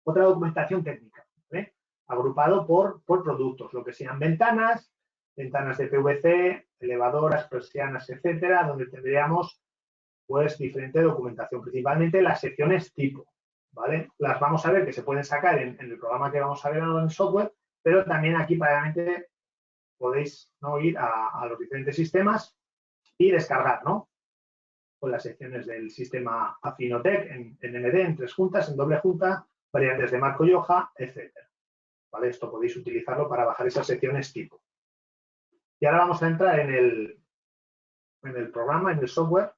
S4: otra documentación técnica, ¿vale?, agrupado por productos, lo que sean ventanas de PVC, elevadoras, persianas, etcétera, donde tendríamos pues diferente documentación, principalmente las secciones tipo, ¿vale? Las vamos a ver que se pueden sacar en el programa que vamos a ver ahora en el software, pero también aquí paralelamente podéis, ¿no?, ir a los diferentes sistemas y descargar, ¿no?, con las secciones del sistema Afinotec en MD, en 3 juntas, en doble junta, variantes de marco y hoja, etcétera. ¿Vale? Esto podéis utilizarlo para bajar esas secciones tipo. Y ahora vamos a entrar en el programa, en el software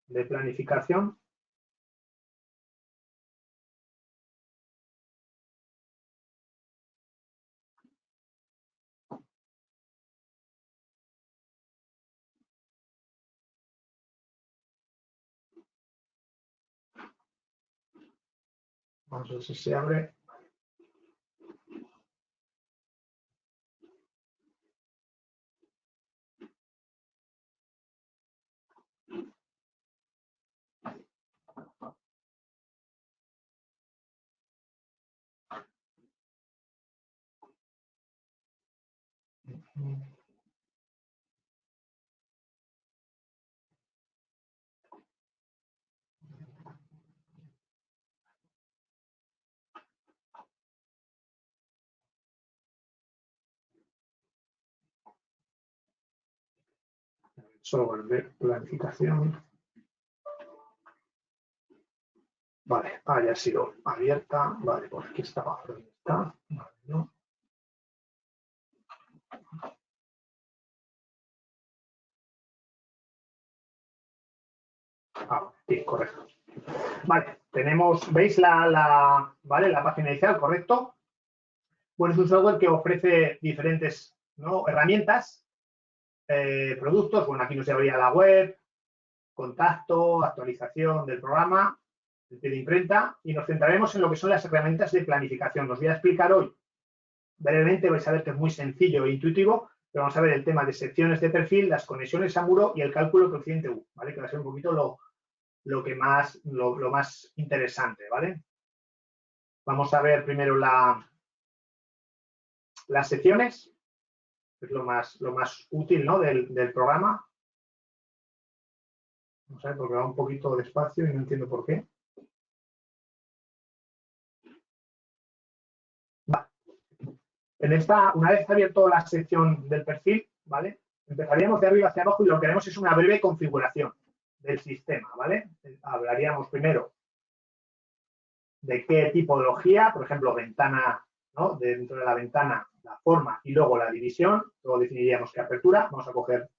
S4: de planificación. Vamos a ver si se abre. Software de planificación. Vale, ya ha sido abierta. Vale, pues aquí estaba. ¿Dónde está? Vale, ¿no? Sí, correcto. Vale, tenemos, ¿veis ¿vale? La página inicial, correcto? Bueno, es un software que ofrece diferentes, ¿no?, herramientas, productos. Bueno, aquí nos llevaría la web, contacto, actualización del programa, el pie de imprenta, y nos centraremos en lo que son las herramientas de planificación. Os voy a explicar hoy brevemente, vais a ver que es muy sencillo e intuitivo, pero vamos a ver el tema de secciones de perfil, las conexiones a muro y el cálculo coeficiente U, ¿vale? Que va a ser un poquito lo más interesante, ¿vale? Vamos a ver primero las secciones, que es lo más útil, ¿no?, del programa. Vamos a ver, porque va un poquito despacio y no entiendo por qué. Vale. Una vez abierto la sección del perfil, ¿vale?, empezaríamos de arriba hacia abajo y lo que haremos es una breve configuración del sistema, ¿vale? Hablaríamos primero de qué tipología, por ejemplo, ventana, ¿no?, dentro de la ventana, la forma y luego la división. Luego definiríamos qué apertura. Vamos a coger,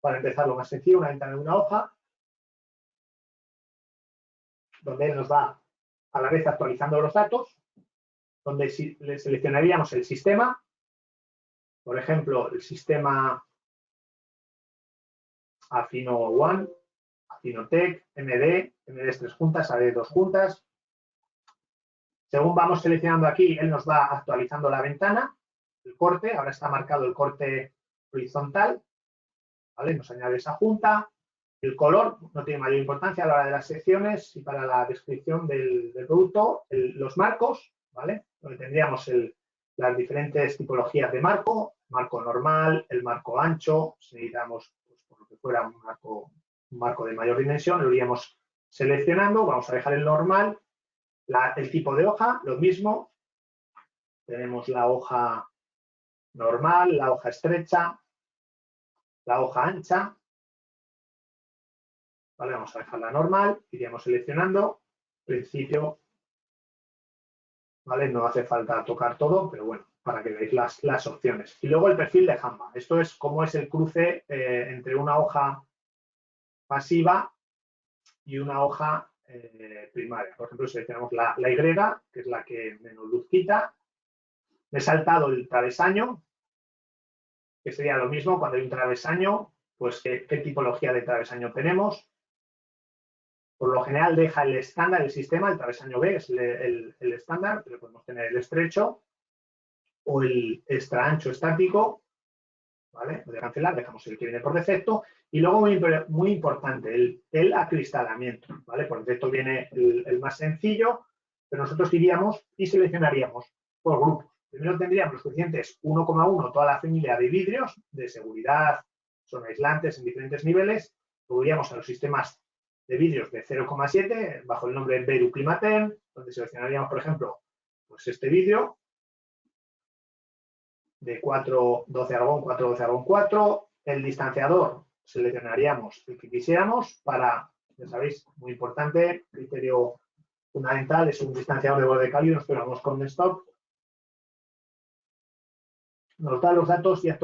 S4: para empezar, lo más sencillo, una ventana de una hoja, donde él nos va a la vez actualizando los datos, donde le seleccionaríamos el sistema, por ejemplo, el sistema Afino One, Afinotec, MD 3 juntas, AD 2 juntas. Según vamos seleccionando aquí, él nos va actualizando la ventana, el corte. Ahora está marcado el corte horizontal, ¿vale? Nos añade esa junta. El color no tiene mayor importancia a la hora de las secciones y para la descripción del producto. Los marcos, ¿vale?, donde tendríamos las diferentes tipologías de marco normal, el marco ancho. Si necesitamos, pues, por lo que fuera, un marco de mayor dimensión, lo iríamos seleccionando. Vamos a dejar el normal. El tipo de hoja, lo mismo. Tenemos la hoja normal, la hoja estrecha, la hoja ancha. Vale, vamos a dejarla normal, iríamos seleccionando. En principio, ¿vale?, no hace falta tocar todo, pero bueno, para que veáis las opciones. Y luego el perfil de Jamba. Esto es cómo es el cruce entre una hoja pasiva y una hoja primaria. Por ejemplo, seleccionamos la Y, que es la que menos luz quita. Me he saltado el travesaño, que sería lo mismo cuando hay un travesaño, pues qué tipología de travesaño tenemos. Por lo general deja el estándar, el sistema, el travesaño B es el estándar, pero podemos tener el estrecho o el extra ancho estático, ¿vale? Lo de cancelar, dejamos el que viene por defecto. Y luego, muy importante, el acristalamiento, ¿vale? Por defecto viene el más sencillo, pero nosotros iríamos y seleccionaríamos por grupos. Primero tendríamos los coeficientes 1,1, toda la familia de vidrios de seguridad, son aislantes en diferentes niveles. Luego iríamos a los sistemas de vidrios de 0,7 bajo el nombre Beru Climaten, donde seleccionaríamos, por ejemplo, pues este vidrio de 412 argón, 412 argón 4. El distanciador seleccionaríamos el que quisiéramos para, ya sabéis, muy importante, criterio fundamental, es un distanciador de borde cálido. Nos pegamos con stop. Nos da los datos y él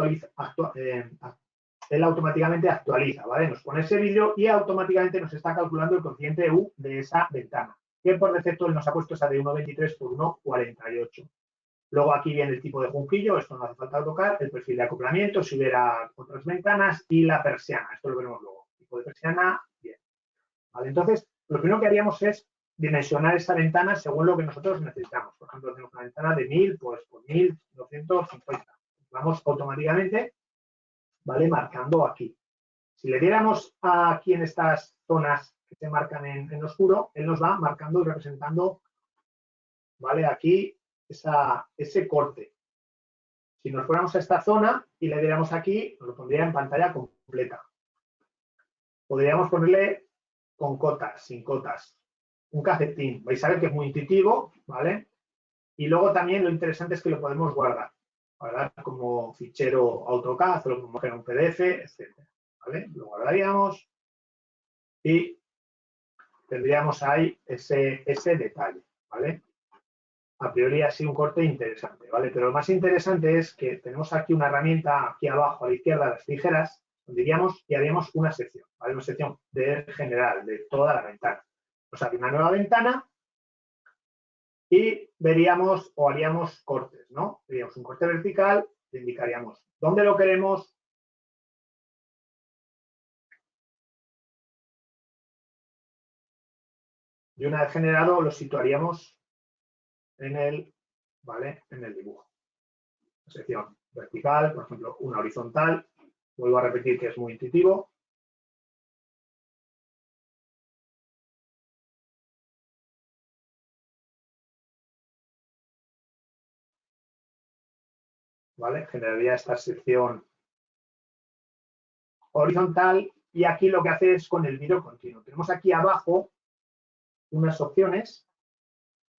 S4: automáticamente actualiza, ¿vale? Nos pone ese vídeo y automáticamente nos está calculando el coeficiente U de esa ventana, que por defecto él nos ha puesto esa de 1,23 por 1,48. Luego aquí viene el tipo de junquillo, esto no hace falta tocar, el perfil de acoplamiento, si hubiera otras ventanas, y la persiana, esto lo veremos luego. Tipo de persiana, bien. Vale, entonces, lo primero que haríamos es dimensionar esta ventana según lo que nosotros necesitamos. Por ejemplo, tenemos una ventana de 1000, pues por 1250. Vamos automáticamente, ¿vale? Marcando aquí. Si le diéramos aquí en estas zonas que se marcan en oscuro, él nos va marcando y representando, ¿vale? Aquí ese corte. Si nos fuéramos a esta zona y le diéramos aquí, nos lo pondría en pantalla completa. Podríamos ponerle con cotas, sin cotas, un cajetín. Vais a ver que es muy intuitivo, ¿vale? Y luego también lo interesante es que lo podemos guardar como fichero AutoCAD, o lo podemos en un PDF, etc. ¿Vale? Lo guardaríamos y tendríamos ahí ese detalle, ¿vale? A priori ha sido un corte interesante, ¿vale? Pero lo más interesante es que tenemos aquí una herramienta, aquí abajo a la izquierda, las tijeras, donde iríamos y haríamos una sección, ¿vale? Una sección de general, de toda la ventana. Nos haría una nueva ventana y veríamos o haríamos cortes, ¿no? Haríamos un corte vertical, le indicaríamos dónde lo queremos. Y una vez generado, lo situaríamos en el, ¿vale? En el dibujo. Sección vertical, por ejemplo, una horizontal. Vuelvo a repetir que es muy intuitivo. ¿Vale? Generaría esta sección horizontal y aquí lo que hace es con el vídeo continuo. Tenemos aquí abajo unas opciones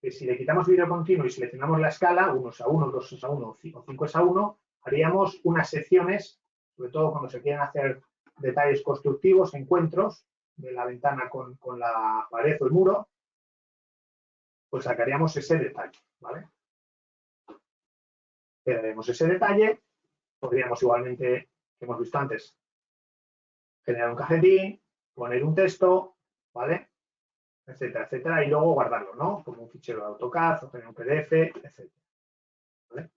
S4: que si le quitamos vídeo continuo y seleccionamos la escala, 1:1, 2:1 o 5:1, haríamos unas secciones, sobre todo cuando se quieren hacer detalles constructivos, encuentros de la ventana con la pared o el muro, pues sacaríamos ese detalle, ¿vale? Crearemos ese detalle, podríamos igualmente, que hemos visto antes, generar un cajetín, poner un texto, ¿vale? Etcétera, etcétera, y luego guardarlo, ¿no? Como un fichero de AutoCAD, o tener un PDF, etcétera. ¿Vale?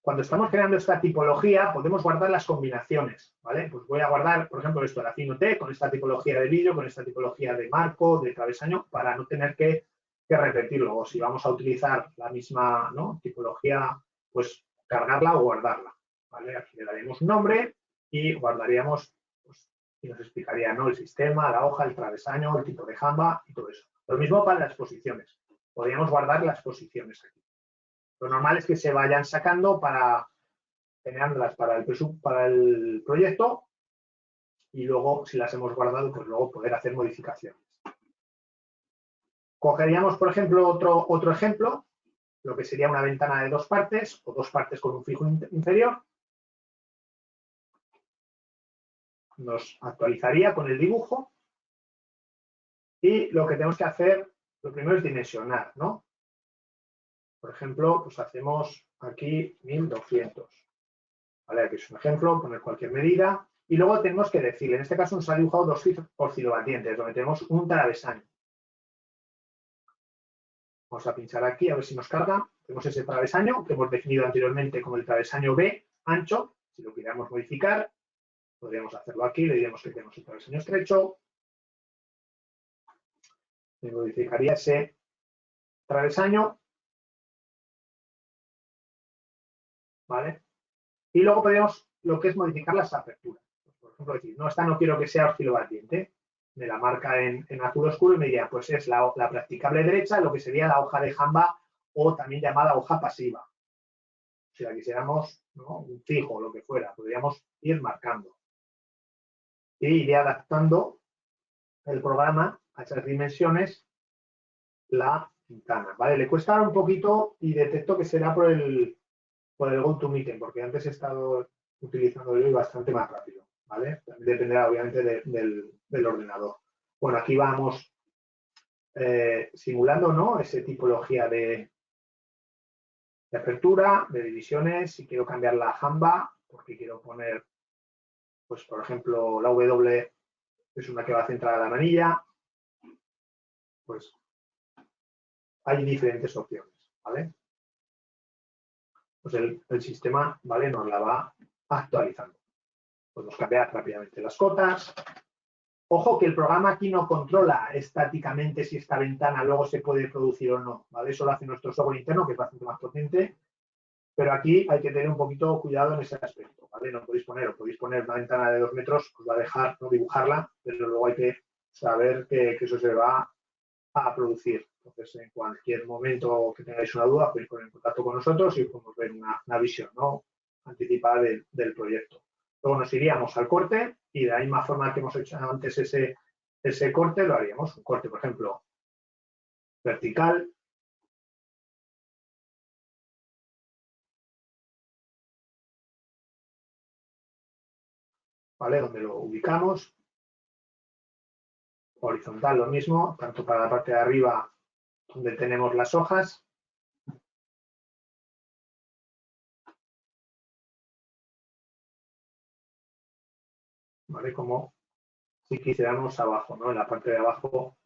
S4: Cuando estamos creando esta tipología, podemos guardar las combinaciones, ¿vale? Pues voy a guardar, por ejemplo, esto de la Fino-T, con esta tipología de vídeo, con esta tipología de marco, de travesaño, para no tener que repetirlo. O si vamos a utilizar la misma, ¿no? Tipología, pues cargarla o guardarla, ¿vale? Aquí le daremos un nombre y guardaríamos, pues, y nos explicaría, ¿no? El sistema, la hoja, el travesaño, el tipo de jamba y todo eso. Lo mismo para las posiciones. Podríamos guardar las posiciones aquí. Lo normal es que se vayan sacando para tenerlas para el proyecto y luego, si las hemos guardado, pues luego poder hacer modificaciones. Cogeríamos, por ejemplo, otro ejemplo, lo que sería una ventana de 2 partes o 2 partes con un fijo inferior. Nos actualizaría con el dibujo y lo que tenemos que hacer, lo primero es dimensionar, ¿no? Por ejemplo, pues hacemos aquí 1200. ¿Vale? Aquí es un ejemplo, poner cualquier medida. Y luego tenemos que decirle, en este caso nos ha dibujado 2 oscilobatientes, donde tenemos un travesaño. Vamos a pinchar aquí a ver si nos carga. Tenemos ese travesaño que hemos definido anteriormente como el travesaño B ancho. Si lo queremos modificar, podríamos hacerlo aquí. Le diríamos que tenemos un travesaño estrecho. Y modificaría ese travesaño. ¿Vale? Y luego podríamos lo que es modificar las aperturas. Por ejemplo, decir, no, esta no quiero que sea oscilobatiente. Me la marca en azul oscuro y me diría, pues es la practicable derecha, lo que sería la hoja de Jamba o también llamada hoja pasiva. Si la quisiéramos, ¿no? Un fijo o lo que fuera, podríamos ir marcando. Y iría adaptando el programa a esas dimensiones la ventana. ¿Vale? Le cuesta un poquito y detecto que será por el GoToMeeting, porque antes he estado utilizando yo bastante más rápido. ¿Vale? También dependerá, obviamente, del ordenador. Bueno, aquí vamos simulando, ¿no? Esa tipología de apertura, de divisiones. Si quiero cambiar la jamba, porque quiero poner, pues, por ejemplo, la W es una que va centrada a la manilla, pues hay diferentes opciones, ¿vale? Pues el sistema, ¿vale? Nos la va actualizando. Podemos cambiar rápidamente las cotas. Ojo que el programa aquí no controla estáticamente si esta ventana luego se puede producir o no, ¿vale? Eso lo hace nuestro software interno, que es bastante más potente, pero aquí hay que tener un poquito cuidado en ese aspecto, ¿vale? No podéis poner una ventana de 2 metros, os va a dejar no dibujarla, pero luego hay que saber que eso se va a producir. Entonces, en cualquier momento que tengáis una duda, podéis poner en contacto con nosotros y podemos ver una visión, ¿no?, anticipada del proyecto. Luego nos iríamos al corte y de la misma forma que hemos hecho antes ese corte, lo haríamos. Un corte, por ejemplo, vertical. ¿Vale? Donde lo ubicamos. Horizontal lo mismo, tanto para la parte de arriba donde tenemos las hojas. ¿Vale? Como si quisiéramos abajo, ¿no? En la parte de abajo,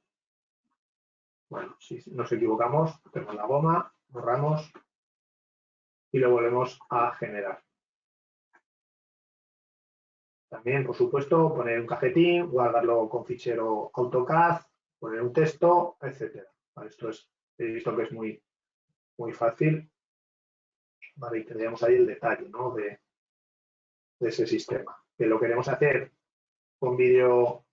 S4: bueno, si nos equivocamos, tenemos la goma, borramos y lo volvemos a generar. También, por supuesto, poner un cajetín, guardarlo con fichero AutoCAD, poner un texto, etcétera. Vale, esto he visto que es muy fácil. Vale, y tendríamos ahí el detalle, ¿no?, de ese sistema. Que lo queremos hacer con vídeo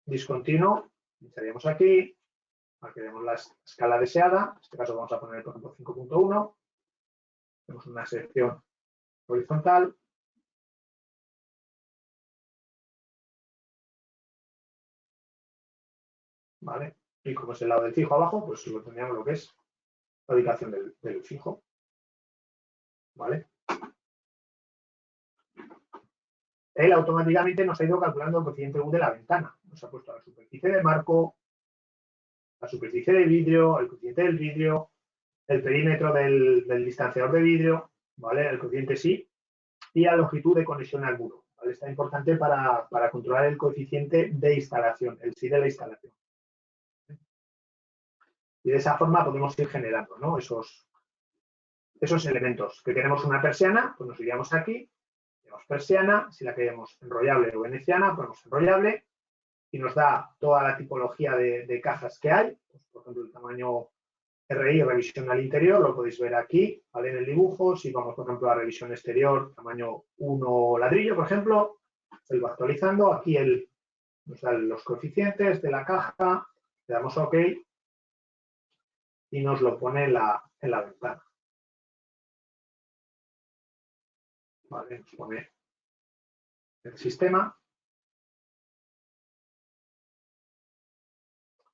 S4: discontinuo, pincharíamos aquí, marcaremos la escala deseada, en este caso vamos a poner, por ejemplo, 5.1, tenemos una sección horizontal, ¿vale? Y como es el lado del fijo abajo, pues lo tendríamos lo que es la ubicación del fijo, ¿vale? Él automáticamente nos ha ido calculando el coeficiente U de la ventana. Nos ha puesto la superficie de marco, la superficie de vidrio, el coeficiente del vidrio, el perímetro del distanciador de vidrio, ¿vale? El coeficiente sí, y la longitud de conexión al muro, ¿vale? Está importante para controlar el coeficiente de instalación, el sí de la instalación. Y de esa forma podemos ir generando, ¿no?, esos elementos. Que queremos una persiana, pues nos iríamos aquí, tenemos persiana, si la queremos enrollable o veneciana, ponemos enrollable y nos da toda la tipología de cajas que hay. Pues, por ejemplo, el tamaño RI, revisión al interior, lo podéis ver aquí, ¿vale?, en el dibujo. Si vamos, por ejemplo, a revisión exterior, tamaño 1 ladrillo, por ejemplo, se va actualizando. Aquí nos dan los coeficientes de la caja, le damos OK y nos lo pone en la ventana. ¿Vale? Nos pone el sistema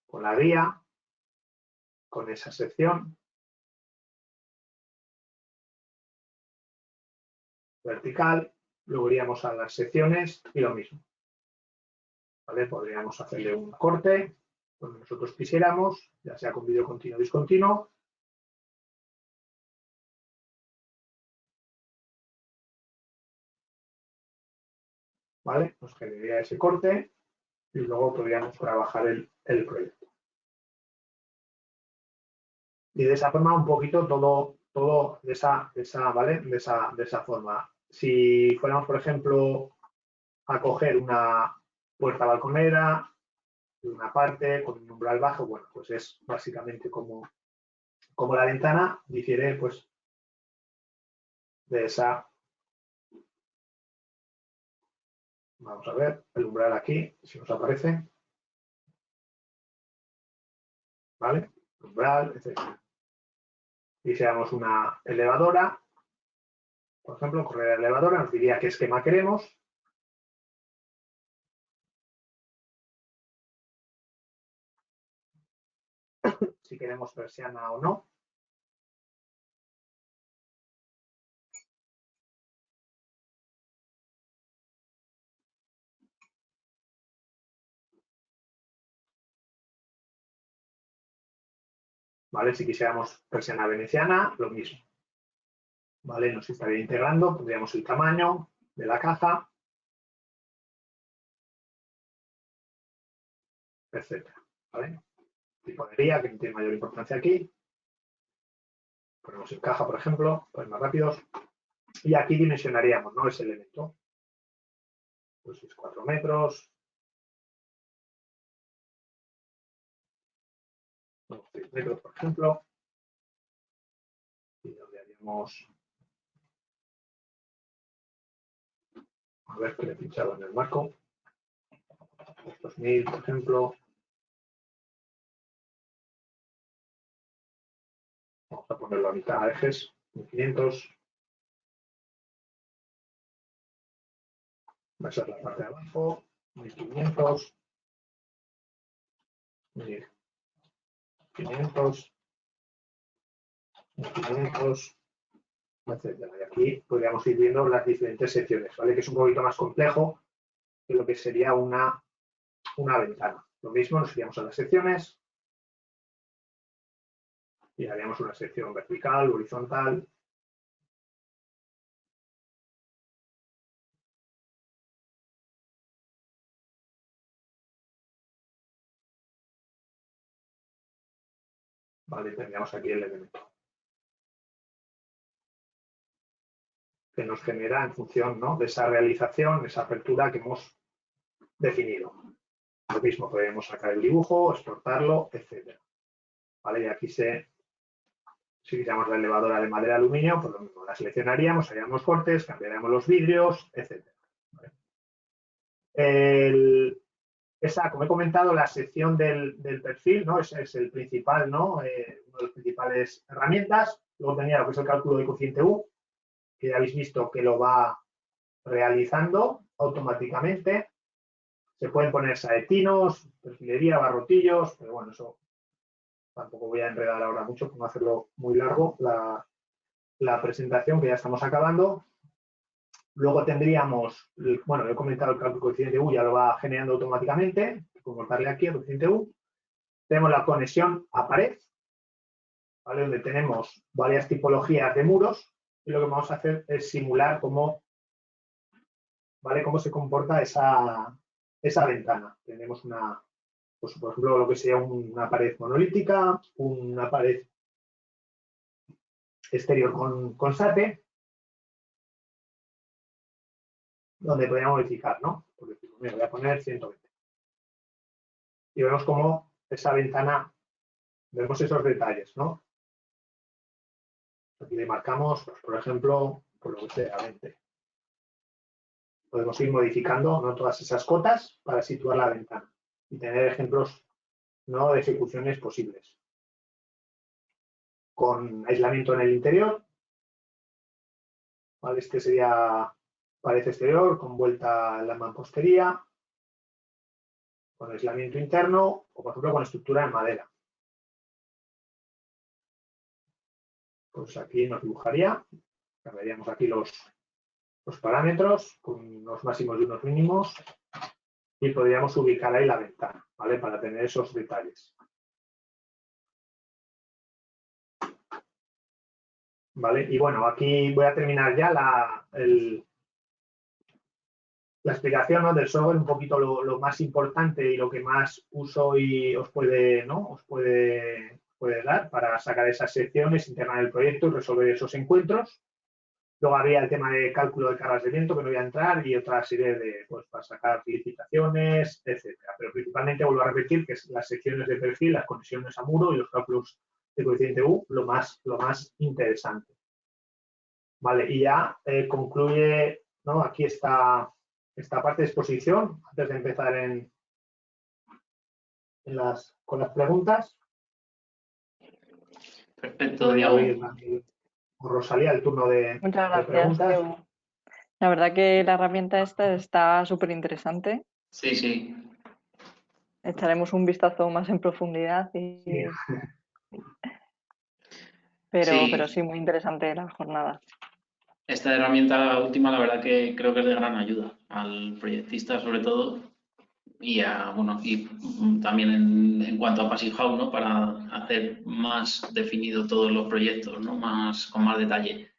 S4: con la guía, con esa sección vertical, luego iríamos a las secciones y lo mismo. ¿Vale? Podríamos hacerle un corte donde nosotros quisiéramos, ya sea con vídeo continuo o discontinuo. ¿Vale? Nos generaría ese corte y luego podríamos trabajar el proyecto. Y de esa forma un poquito todo de esa forma. Si fuéramos, por ejemplo, a coger una puerta balconera de una parte con un umbral bajo, bueno, pues es básicamente como la ventana, difiere pues de esa. Vamos a ver el umbral aquí, si nos aparece. ¿Vale? Umbral, etc. Si hiciéramos una elevadora, por ejemplo, correr la elevadora, nos diría qué esquema queremos. Si queremos persiana o no. ¿Vale? Si quisiéramos persiana veneciana, lo mismo. ¿Vale? Nos estaría integrando, pondríamos el tamaño de la caja, etc. ¿Vale? Tipo de guía, que no tiene mayor importancia aquí. Ponemos en caja, por ejemplo, pues más rápidos. Y aquí dimensionaríamos, ¿no?, ese elemento. Pues es 4 metros, metros, por ejemplo, y donde haríamos, a ver qué le he pinchado en el marco, 2000, por ejemplo. Vamos a ponerlo a mitad de ejes, 1500. Va a ser la parte de abajo, 1500, 1500, 1500, etcétera. Y aquí podríamos ir viendo las diferentes secciones, ¿vale? Que es un poquito más complejo que lo que sería una ventana. Lo mismo, nos iríamos a las secciones y haríamos una sección vertical, horizontal. Vale, tendríamos aquí el elemento que nos genera en función, ¿no?, de esa realización, esa apertura que hemos definido. Lo mismo, podemos sacar el dibujo, exportarlo, etcétera. Vale, y aquí si quisiéramos la elevadora de madera aluminio, pues lo mismo, la seleccionaríamos, haríamos cortes, cambiaríamos los vidrios, etcétera. ¿Vale? Esa, como he comentado, la sección del perfil, ¿no? Ese es el principal, ¿no? Una de las principales herramientas. Luego tenía lo que es el cálculo de cociente U, que ya habéis visto que lo va realizando automáticamente. Se pueden poner saetinos, perfilería, barrotillos, pero bueno, eso tampoco voy a enredar ahora mucho por no hacerlo muy largo la presentación, que ya estamos acabando. Luego tendríamos, bueno, he comentado el cálculo coeficiente U, ya lo va generando automáticamente. Podemos darle aquí al coeficiente U. Tenemos la conexión a pared, ¿vale?, donde tenemos varias tipologías de muros, y lo que vamos a hacer es simular cómo, ¿vale?, cómo se comporta esa ventana. Tenemos una, pues, por ejemplo, lo que sería una pared monolítica, una pared exterior con SATE, donde podríamos modificar, ¿no? Por ejemplo, me voy a poner 120. Y vemos cómo esa ventana, vemos esos detalles, ¿no? Aquí le marcamos, pues, por ejemplo, por lo que sea, 20. Podemos ir modificando, ¿no?, todas esas cotas para situar la ventana y tener ejemplos, ¿no?, de ejecuciones posibles. Con aislamiento en el interior, ¿vale? Este sería pared exterior con vuelta en la mampostería, con aislamiento interno o, por ejemplo, con estructura en madera. Pues aquí nos dibujaría, cambiaríamos aquí los parámetros con unos máximos y unos mínimos y podríamos ubicar ahí la ventana, ¿vale?, para tener esos detalles. ¿Vale? Y bueno, aquí voy a terminar ya la explicación, ¿no?, del software, un poquito lo más importante y lo que más uso y os puede, ¿no?, os puede dar para sacar esas secciones, integrar el proyecto y resolver esos encuentros. Luego habría el tema de cálculo de cargas de viento, que no voy a entrar, y otra serie de, pues, para sacar licitaciones, etcétera. Pero principalmente, vuelvo a repetir, que es las secciones de perfil, las conexiones a muro y los cálculos de coeficiente U, lo más interesante. Vale, y ya concluye, ¿no?, aquí esta parte de exposición, antes de empezar con las preguntas.
S2: Perfecto,
S4: Voy a
S2: Diego.
S4: abrir también con Rosalía el turno de
S3: Muchas gracias,
S4: preguntas.
S3: Diego. La verdad que la herramienta esta está súper interesante.
S2: Sí, sí.
S3: Echaremos un vistazo más en profundidad.
S4: Sí.
S3: Pero sí, muy interesante la jornada.
S2: Esta herramienta última, la verdad que creo que es de gran ayuda al proyectista, sobre todo, y también en cuanto a Passive House, ¿no?, para hacer más definido todos los proyectos, ¿no?, con más detalle.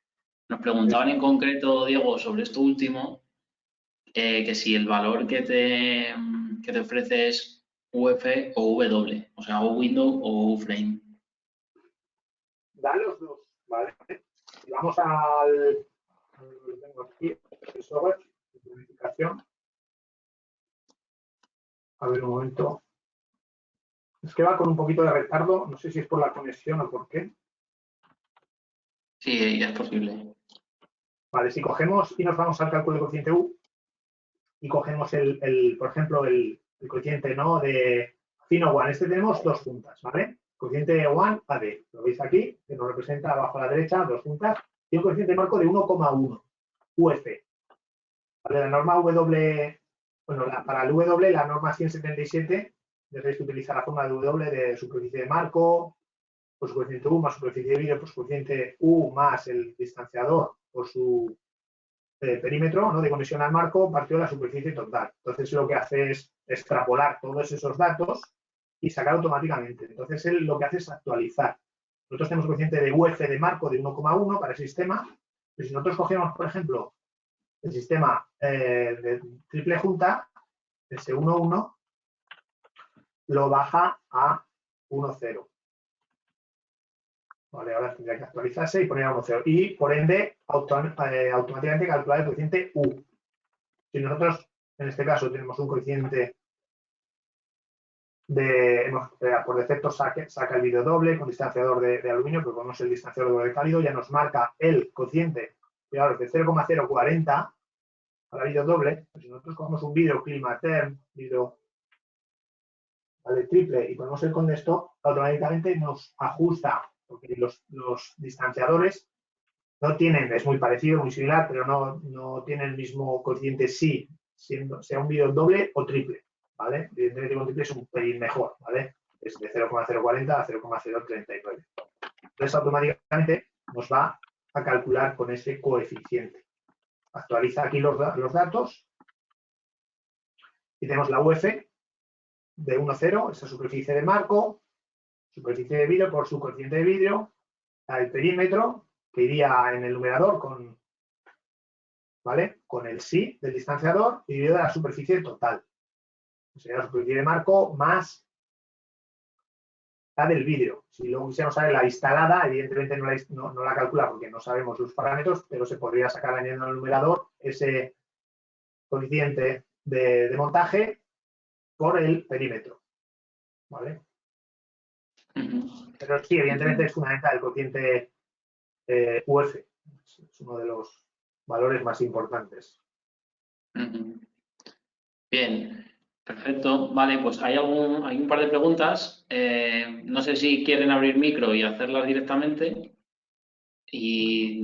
S2: Nos preguntaban en concreto, Diego, sobre esto último, que si el valor que te ofrece es UF o W, o sea, o Window o U-Frame.
S4: Da los dos, ¿vale? Y vamos al, lo tengo aquí, el software de planificación. A ver, un momento. Es que va con un poquito de retardo, no sé si es por la conexión o por qué.
S2: Sí, es posible.
S4: Vale, si cogemos y nos vamos al cálculo del cociente U y cogemos por ejemplo, el cociente, ¿no?, de fino 1, este tenemos dos juntas, ¿vale? Cociente 1 AD, lo veis aquí, que nos representa abajo a la derecha dos juntas, y un cociente marco de 1,1 UF. ¿Vale? La norma W, bueno, para el W, la norma 177, debéis que utilizar la forma de W de superficie de marco, por su coeficiente U más superficie de vidrio, por su coeficiente U más el distanciador por su perímetro, ¿no?, de conexión al marco, partido de la superficie total. Entonces lo que hace es extrapolar todos esos datos y sacar automáticamente. Entonces él lo que hace es actualizar. Nosotros tenemos coeficiente de UF de marco de 1,1 para el sistema, pero si nosotros cogemos, por ejemplo, el sistema de triple junta, ese 1,1 lo baja a 1,0. Vale, ahora tendría que actualizarse y poner a 1,0. Y por ende, automáticamente calcular el coeficiente U. Si nosotros, en este caso, tenemos un coeficiente por defecto saca el vidrio doble con distanciador de aluminio, pero como es el distanciador doble cálido, ya nos marca el cociente, fijaros, de 0,040 para vidrio doble. Pues si nosotros cogemos un vidrio Climaterm, vidrio, ¿vale?, triple, y ponemos el con esto, automáticamente nos ajusta, porque los distanciadores no tienen, es muy parecido, muy similar, pero no tienen el mismo cociente sí, sea un vidrio doble o triple, ¿vale? Evidentemente con triple es un pelín mejor, ¿vale? Es de 0,040 a 0,039. Entonces automáticamente nos va a calcular con ese coeficiente. Actualiza aquí los datos y tenemos la UF de 1,0, esa superficie de marco, superficie de vidrio por su coeficiente de vidrio, el perímetro, que iría en el numerador ¿vale?, con el sí del distanciador dividido de la superficie total. Sería la superficie de marco más la del vidrio. Si luego quisiéramos saber la instalada, evidentemente no la calcula porque no sabemos los parámetros, pero se podría sacar añadiendo al numerador ese coeficiente de montaje por el perímetro. ¿Vale? Pero sí, evidentemente es fundamental el cociente UF. Es uno de los valores más importantes.
S2: Bien, perfecto. Vale, pues hay un par de preguntas. No sé si quieren abrir micro y hacerlas directamente. Y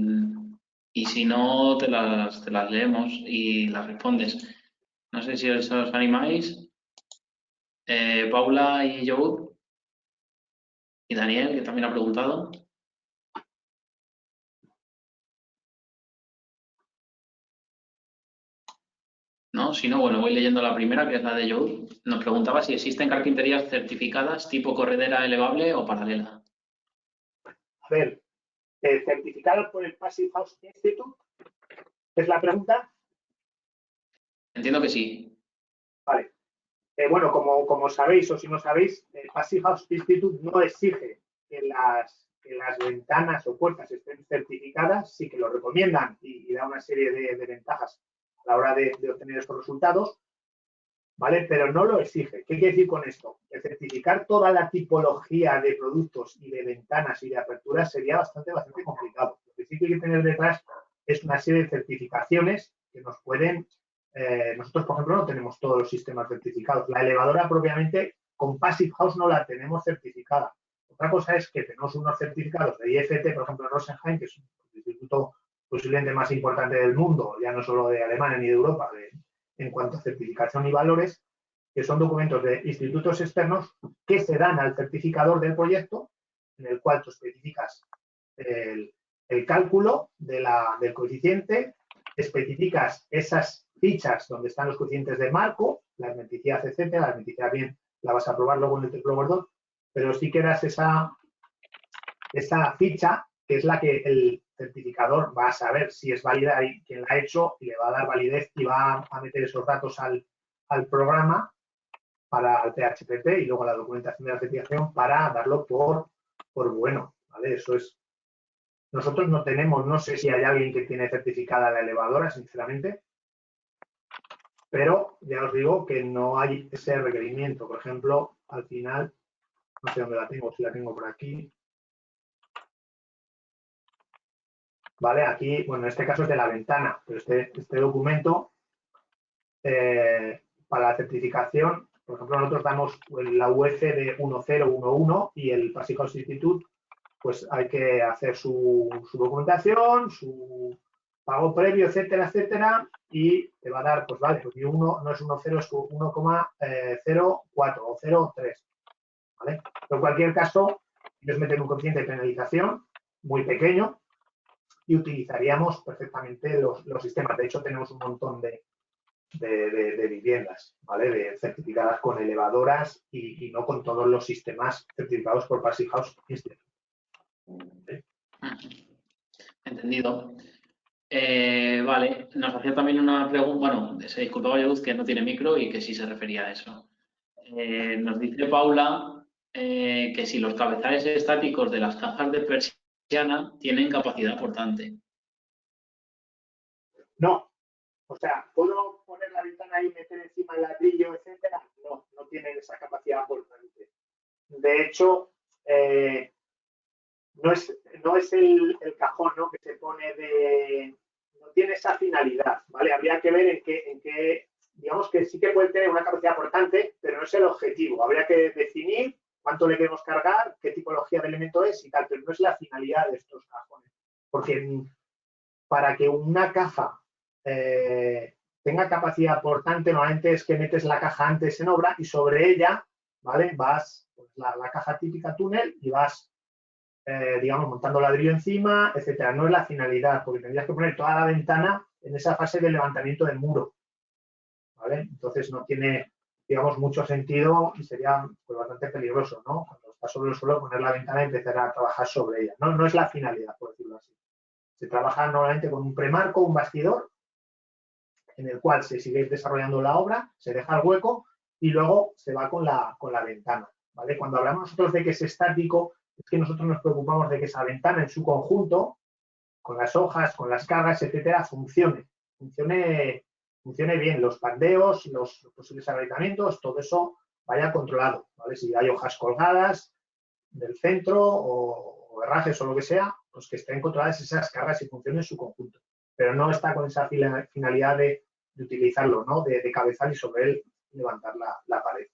S2: si no, te las leemos y las respondes. No sé si os animáis. Paula y Joe. Y Daniel, que también ha preguntado. ¿No? Si no, bueno, voy leyendo la primera, que es la de Joe. Nos preguntaba si existen carpinterías certificadas tipo corredera elevable o paralela.
S4: A ver, certificado por el Passive House Institute, ¿es la pregunta?
S2: Entiendo que sí.
S4: Vale. Bueno, como sabéis o si no sabéis, el Passive House Institute no exige que las ventanas o puertas estén certificadas, sí que lo recomiendan y da una serie de ventajas a la hora de obtener estos resultados, ¿vale? Pero no lo exige. ¿Qué quiere decir con esto? Que certificar toda la tipología de productos y de ventanas y de aperturas sería bastante complicado. Lo que sí que hay que tener detrás es una serie de certificaciones que nos pueden... nosotros, por ejemplo, no tenemos todos los sistemas certificados. La elevadora propiamente con Passive House no la tenemos certificada. Otra cosa es que tenemos unos certificados de IFT, por ejemplo, en Rosenheim, que es el instituto posiblemente más importante del mundo, ya no solo de Alemania ni de Europa, en cuanto a certificación y valores, que son documentos de institutos externos que se dan al certificador del proyecto, en el cual tú especificas el cálculo del coeficiente, especificas esas fichas donde están los coeficientes de marco, la hermeticidad, etcétera. La hermeticidad bien la vas a probar luego en el Triple, pero sí que das esa ficha que es la que el certificador va a saber si es válida y quién la ha hecho y le va a dar validez y va a meter esos datos al programa para el PHPP y luego la documentación de la certificación para darlo por bueno, ¿vale? Eso es. Nosotros no tenemos, no sé si hay alguien que tiene certificada la elevadora, sinceramente, pero ya os digo que no hay ese requerimiento. Por ejemplo, al final, no sé dónde la tengo, si la tengo por aquí. Vale, aquí, bueno, en este caso es de la ventana, pero este documento para la certificación, por ejemplo, nosotros damos la UF de 1011 y el Passage House Institute, pues hay que hacer su documentación, su pago previo, etcétera, etcétera, y te va a dar, pues vale, pues uno no es 1,0, es 1,04 o 0,3, ¿vale? Pero en cualquier caso, ellos meten un coeficiente de penalización muy pequeño y utilizaríamos perfectamente los sistemas. De hecho, tenemos un montón de viviendas, ¿vale? Certificadas con elevadoras y no con todos los sistemas certificados por Passage House Institute. ¿Vale?
S2: Entendido. Vale, nos hacía también una pregunta, bueno, se disculpaba Luz que no tiene micro y que sí se refería a eso. Nos dice Paula que si los cabezales estáticos de las cajas de persiana tienen capacidad portante.
S4: No. O sea, ¿puedo poner la ventana y meter encima el ladrillo, etcétera? No, no tienen esa capacidad portante. De hecho, no es el cajón, ¿no?, que se pone no tiene esa finalidad, ¿vale? Habría que ver en qué, digamos que sí que puede tener una capacidad portante, pero no es el objetivo. Habría que definir cuánto le queremos cargar, qué tipología de elemento es y tal, pero no es la finalidad de estos cajones. Porque para que una caja tenga capacidad portante, normalmente es que metes la caja antes en obra y sobre ella, ¿vale?, vas, pues, la caja típica túnel y vas, digamos, montando ladrillo encima, etcétera. No es la finalidad, porque tendrías que poner toda la ventana en esa fase de levantamiento del muro, ¿vale? Entonces no tiene, digamos, mucho sentido y sería, pues, bastante peligroso, ¿no? Cuando estás sobre el suelo, poner la ventana y empezar a trabajar sobre ella. No es la finalidad, por decirlo así. Se trabaja normalmente con un premarco, un bastidor, en el cual se sigue desarrollando la obra, se deja el hueco y luego se va con la ventana, ¿vale? Cuando hablamos nosotros de que es estático, es que nosotros nos preocupamos de que esa ventana en su conjunto, con las hojas, con las cargas, etcétera, funcione bien. Los pandeos, los posibles agrietamientos, todo eso vaya controlado, ¿vale? Si hay hojas colgadas del centro o herrajes o lo que sea, pues que estén controladas esas cargas y funcionen en su conjunto. Pero no está con esa finalidad de utilizarlo, ¿no?, de cabezal y sobre él levantar la pared.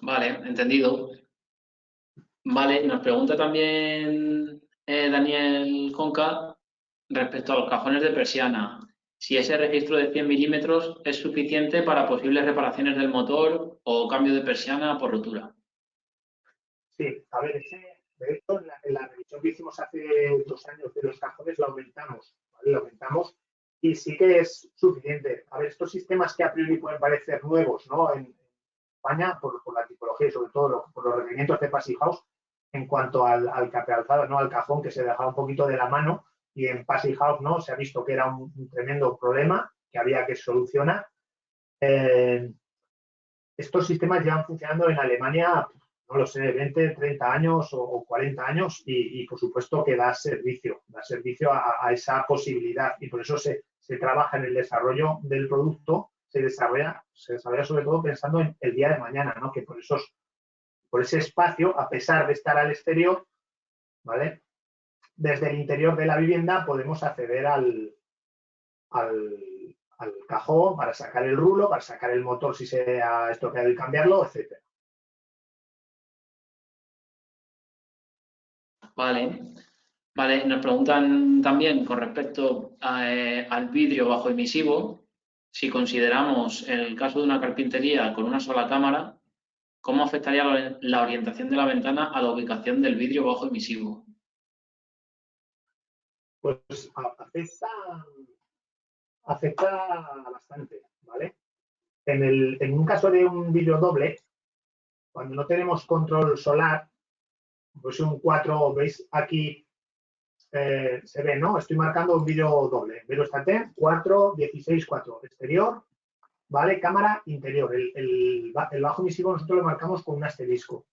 S2: Vale, entendido. Vale, nos pregunta también Daniel Conca respecto a los cajones de persiana. Si ese registro de 100 milímetros es suficiente para posibles reparaciones del motor o cambio de persiana por rotura.
S4: Sí, a ver, de hecho, en la revisión que hicimos hace 2 años de los cajones lo aumentamos, ¿vale? Lo aumentamos y sí que es suficiente. A ver, estos sistemas que a priori pueden parecer nuevos, ¿no?, en España, por la tipología y sobre todo por los requerimientos de Passage House, en cuanto al capealzado, ¿no?, al cajón, que se dejaba un poquito de la mano, y en Passage House, ¿no?, se ha visto que era un tremendo problema que había que solucionar. Estos sistemas llevan funcionando en Alemania, no lo sé, 20, 30 años o 40 años y por supuesto que da servicio a esa posibilidad y por eso se trabaja en el desarrollo del producto, se desarrolla sobre todo pensando en el día de mañana, ¿no?, que por ese espacio, a pesar de estar al exterior, ¿vale?, desde el interior de la vivienda podemos acceder al cajón para sacar el rulo, para sacar el motor si se ha estropeado y cambiarlo, etcétera.
S2: Vale, nos preguntan también con respecto al vidrio bajo emisivo, si consideramos el caso de una carpintería con una sola cámara, ¿cómo afectaría la orientación de la ventana a la ubicación del vidrio bajo emisivo?
S4: Pues afecta bastante, ¿vale? En un caso de un vidrio doble, cuando no tenemos control solar, pues un 4, ¿veis? Aquí se ve, ¿no? Estoy marcando un vidrio doble. Verostaten 4, 16, 4. Exterior, ¿vale? Cámara interior. El bajo emisivo nosotros lo marcamos con un asterisco.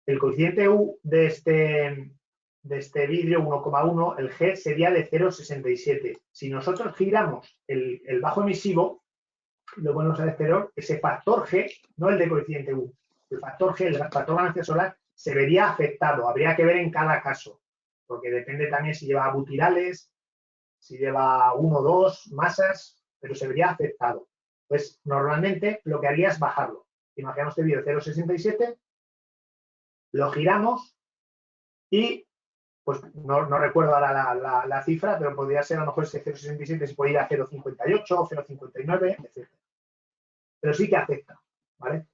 S4: El coeficiente U de este vidrio 1,1, el G sería de 0,67. Si nosotros giramos el bajo emisivo, lo ponemos al exterior, ese factor G, no el de coeficiente U, el factor G, el factor ganancia solar, se vería afectado. Habría que ver en cada caso, porque depende también si lleva butirales, si lleva 1 o 2 masas, pero se vería afectado. Pues normalmente lo que haría es bajarlo. Imaginamos este vídeo 0,67, lo giramos y, pues no recuerdo ahora la cifra, pero podría ser a lo mejor ese 0,67 se puede ir a 0,58, 0,59, etc. Pero sí que afecta, ¿vale?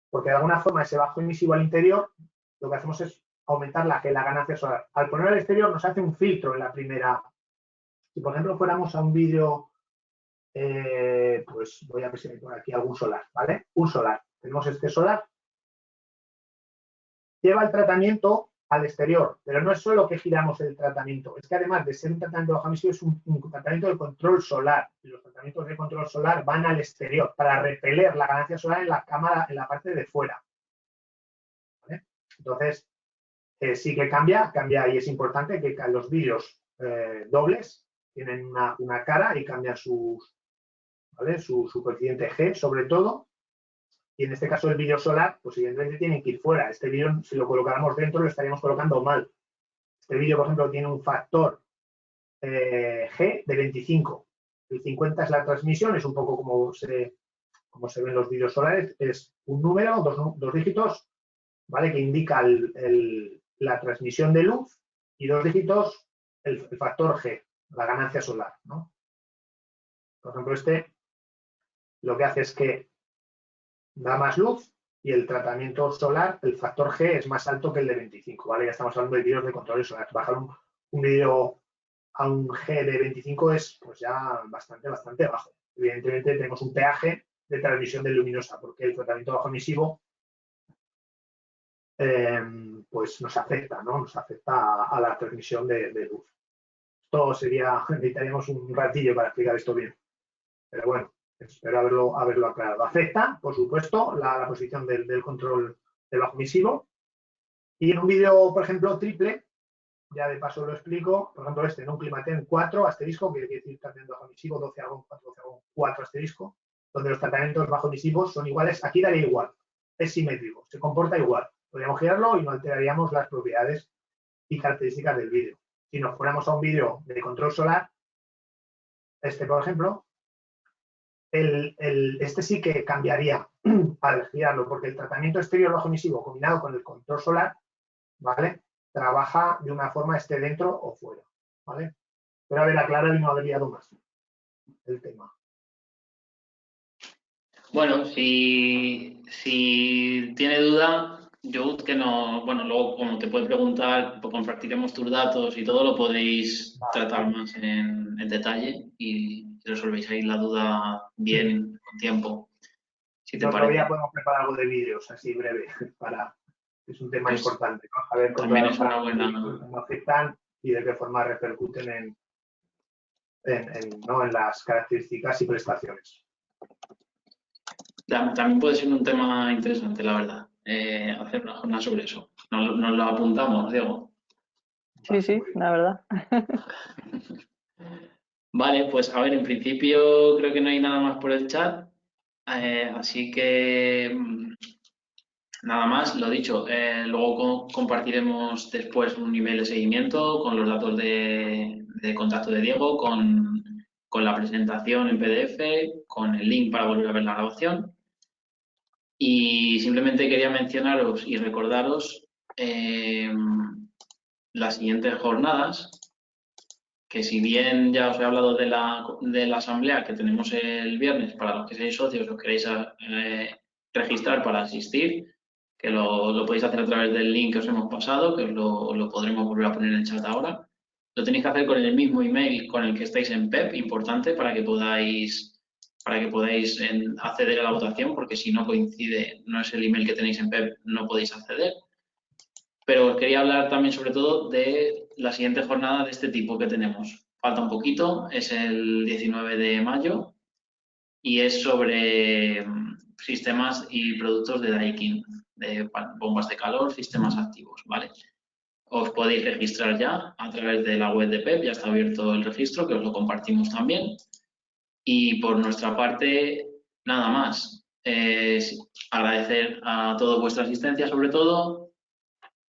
S4: Porque de alguna forma ese bajo emisivo al interior, lo que hacemos es aumentar la ganancia solar. Al ponerlo al exterior nos hace un filtro en la primera. Si por ejemplo fuéramos a un vídeo, pues voy a ver si me pongo aquí algún solar, ¿vale? Un solar. Tenemos este solar. Lleva el tratamiento al exterior, pero no es solo que giramos el tratamiento, es que además de ser un tratamiento bajo emisión es un tratamiento de control solar. Y los tratamientos de control solar van al exterior para repeler la ganancia solar en la cámara, en la parte de fuera. ¿Vale? Entonces, sí que cambia y es importante que los vídeos dobles tienen una cara y cambian ¿vale? su coeficiente G sobre todo. Y en este caso el vídeo solar, pues evidentemente tienen que ir fuera. Este vídeo, si lo colocáramos dentro, lo estaríamos colocando mal. Este vídeo, por ejemplo, tiene un factor G de 25. El 50 es la transmisión, es un poco como se ven los vídeos solares. Es un número, dos dígitos, ¿vale? Que indica la transmisión de luz y 2 dígitos el factor G, la ganancia solar, ¿no? Por ejemplo, este lo que hace es que da más luz y el tratamiento solar, el factor G es más alto que el de 25, ¿vale? Ya estamos hablando de vídeos de control solar. Bajar un vídeo a un G de 25 es pues ya bastante bajo. Evidentemente tenemos un peaje de transmisión de luminosa porque el tratamiento bajo emisivo pues nos afecta, ¿no? Nos afecta a la transmisión de luz. Esto necesitaríamos un ratillo para explicar esto bien. Pero bueno, espero haberlo aclarado. Afecta, por supuesto, la posición del control del bajo emisivo. Y en un vídeo, por ejemplo, triple, ya de paso lo explico, por ejemplo este, ¿no? Un Climaten 4 asterisco, que quiere decir tratamiento bajo emisivo, 12 argón 4, 12 argón 4 asterisco, donde los tratamientos bajo emisivos son iguales. Aquí daría igual, es simétrico, se comporta igual. Podríamos girarlo y no alteraríamos las propiedades y características del vídeo. Si nos fuéramos a un vídeo de control solar, este, por ejemplo, este sí que cambiaría al girarlo, porque el tratamiento exterior bajo emisivo combinado con el control solar, ¿vale? Trabaja de una forma esté dentro o fuera, ¿vale? Pero a ver, aclarar y no haber liado más el tema.
S2: Bueno, si tiene duda, yo que no, bueno, luego como te puede preguntar, pues compartiremos tus datos y todo, lo podéis tratar más en detalle y resolvéis ahí la duda bien, con tiempo, si te parece.
S4: Todavía podemos preparar algo de vídeos así breve es un tema importante, ¿no? A ver cómo afectan y de qué forma repercuten en las características y prestaciones.
S2: También puede ser un tema interesante, la verdad, hacer una jornada sobre eso. Nos lo apuntamos, Diego.
S3: Sí, la verdad.
S2: Vale, pues a ver, en principio creo que no hay nada más por el chat, así que nada más, lo dicho, luego compartiremos después un nivel de seguimiento con los datos de contacto de Diego, con la presentación en PDF, con el link para volver a ver la grabación. Y simplemente quería mencionaros y recordaros las siguientes jornadas, que si bien ya os he hablado de la asamblea que tenemos el viernes, para los que seáis socios os queréis registrar para asistir, que lo podéis hacer a través del link que os hemos pasado, que os lo podremos volver a poner en el chat ahora. Lo tenéis que hacer con el mismo email con el que estáis en PEP, importante, para que podáis acceder a la votación, porque si no coincide, no es el email que tenéis en PEP, no podéis acceder. Pero os quería hablar también sobre todo de la siguiente jornada de este tipo que tenemos. Falta un poquito, es el 19 de mayo y es sobre sistemas y productos de Daikin, de bombas de calor, sistemas activos, ¿vale? Os podéis registrar ya a través de la web de PEP, ya está abierto el registro, que os lo compartimos también. Y por nuestra parte, nada más. Sí, agradecer a todos vuestra asistencia, sobre todo.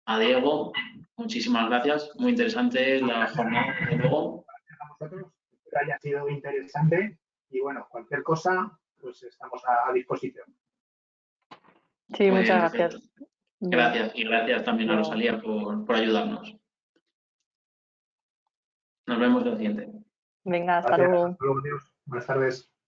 S2: A Diego, muchísimas gracias. Muy interesante la jornada, desde luego.
S4: Gracias a vosotros. Espero que haya sido interesante y bueno, cualquier cosa, pues estamos a disposición.
S3: Sí,
S2: Muy
S3: muchas
S2: bien,
S3: gracias.
S2: perfecto. Gracias y gracias también a
S3: Luego.
S2: Rosalía por ayudarnos. Nos vemos en el siguiente.
S3: Venga, hasta
S4: Gracias.
S3: luego.
S4: Hasta luego, adiós. Buenas tardes.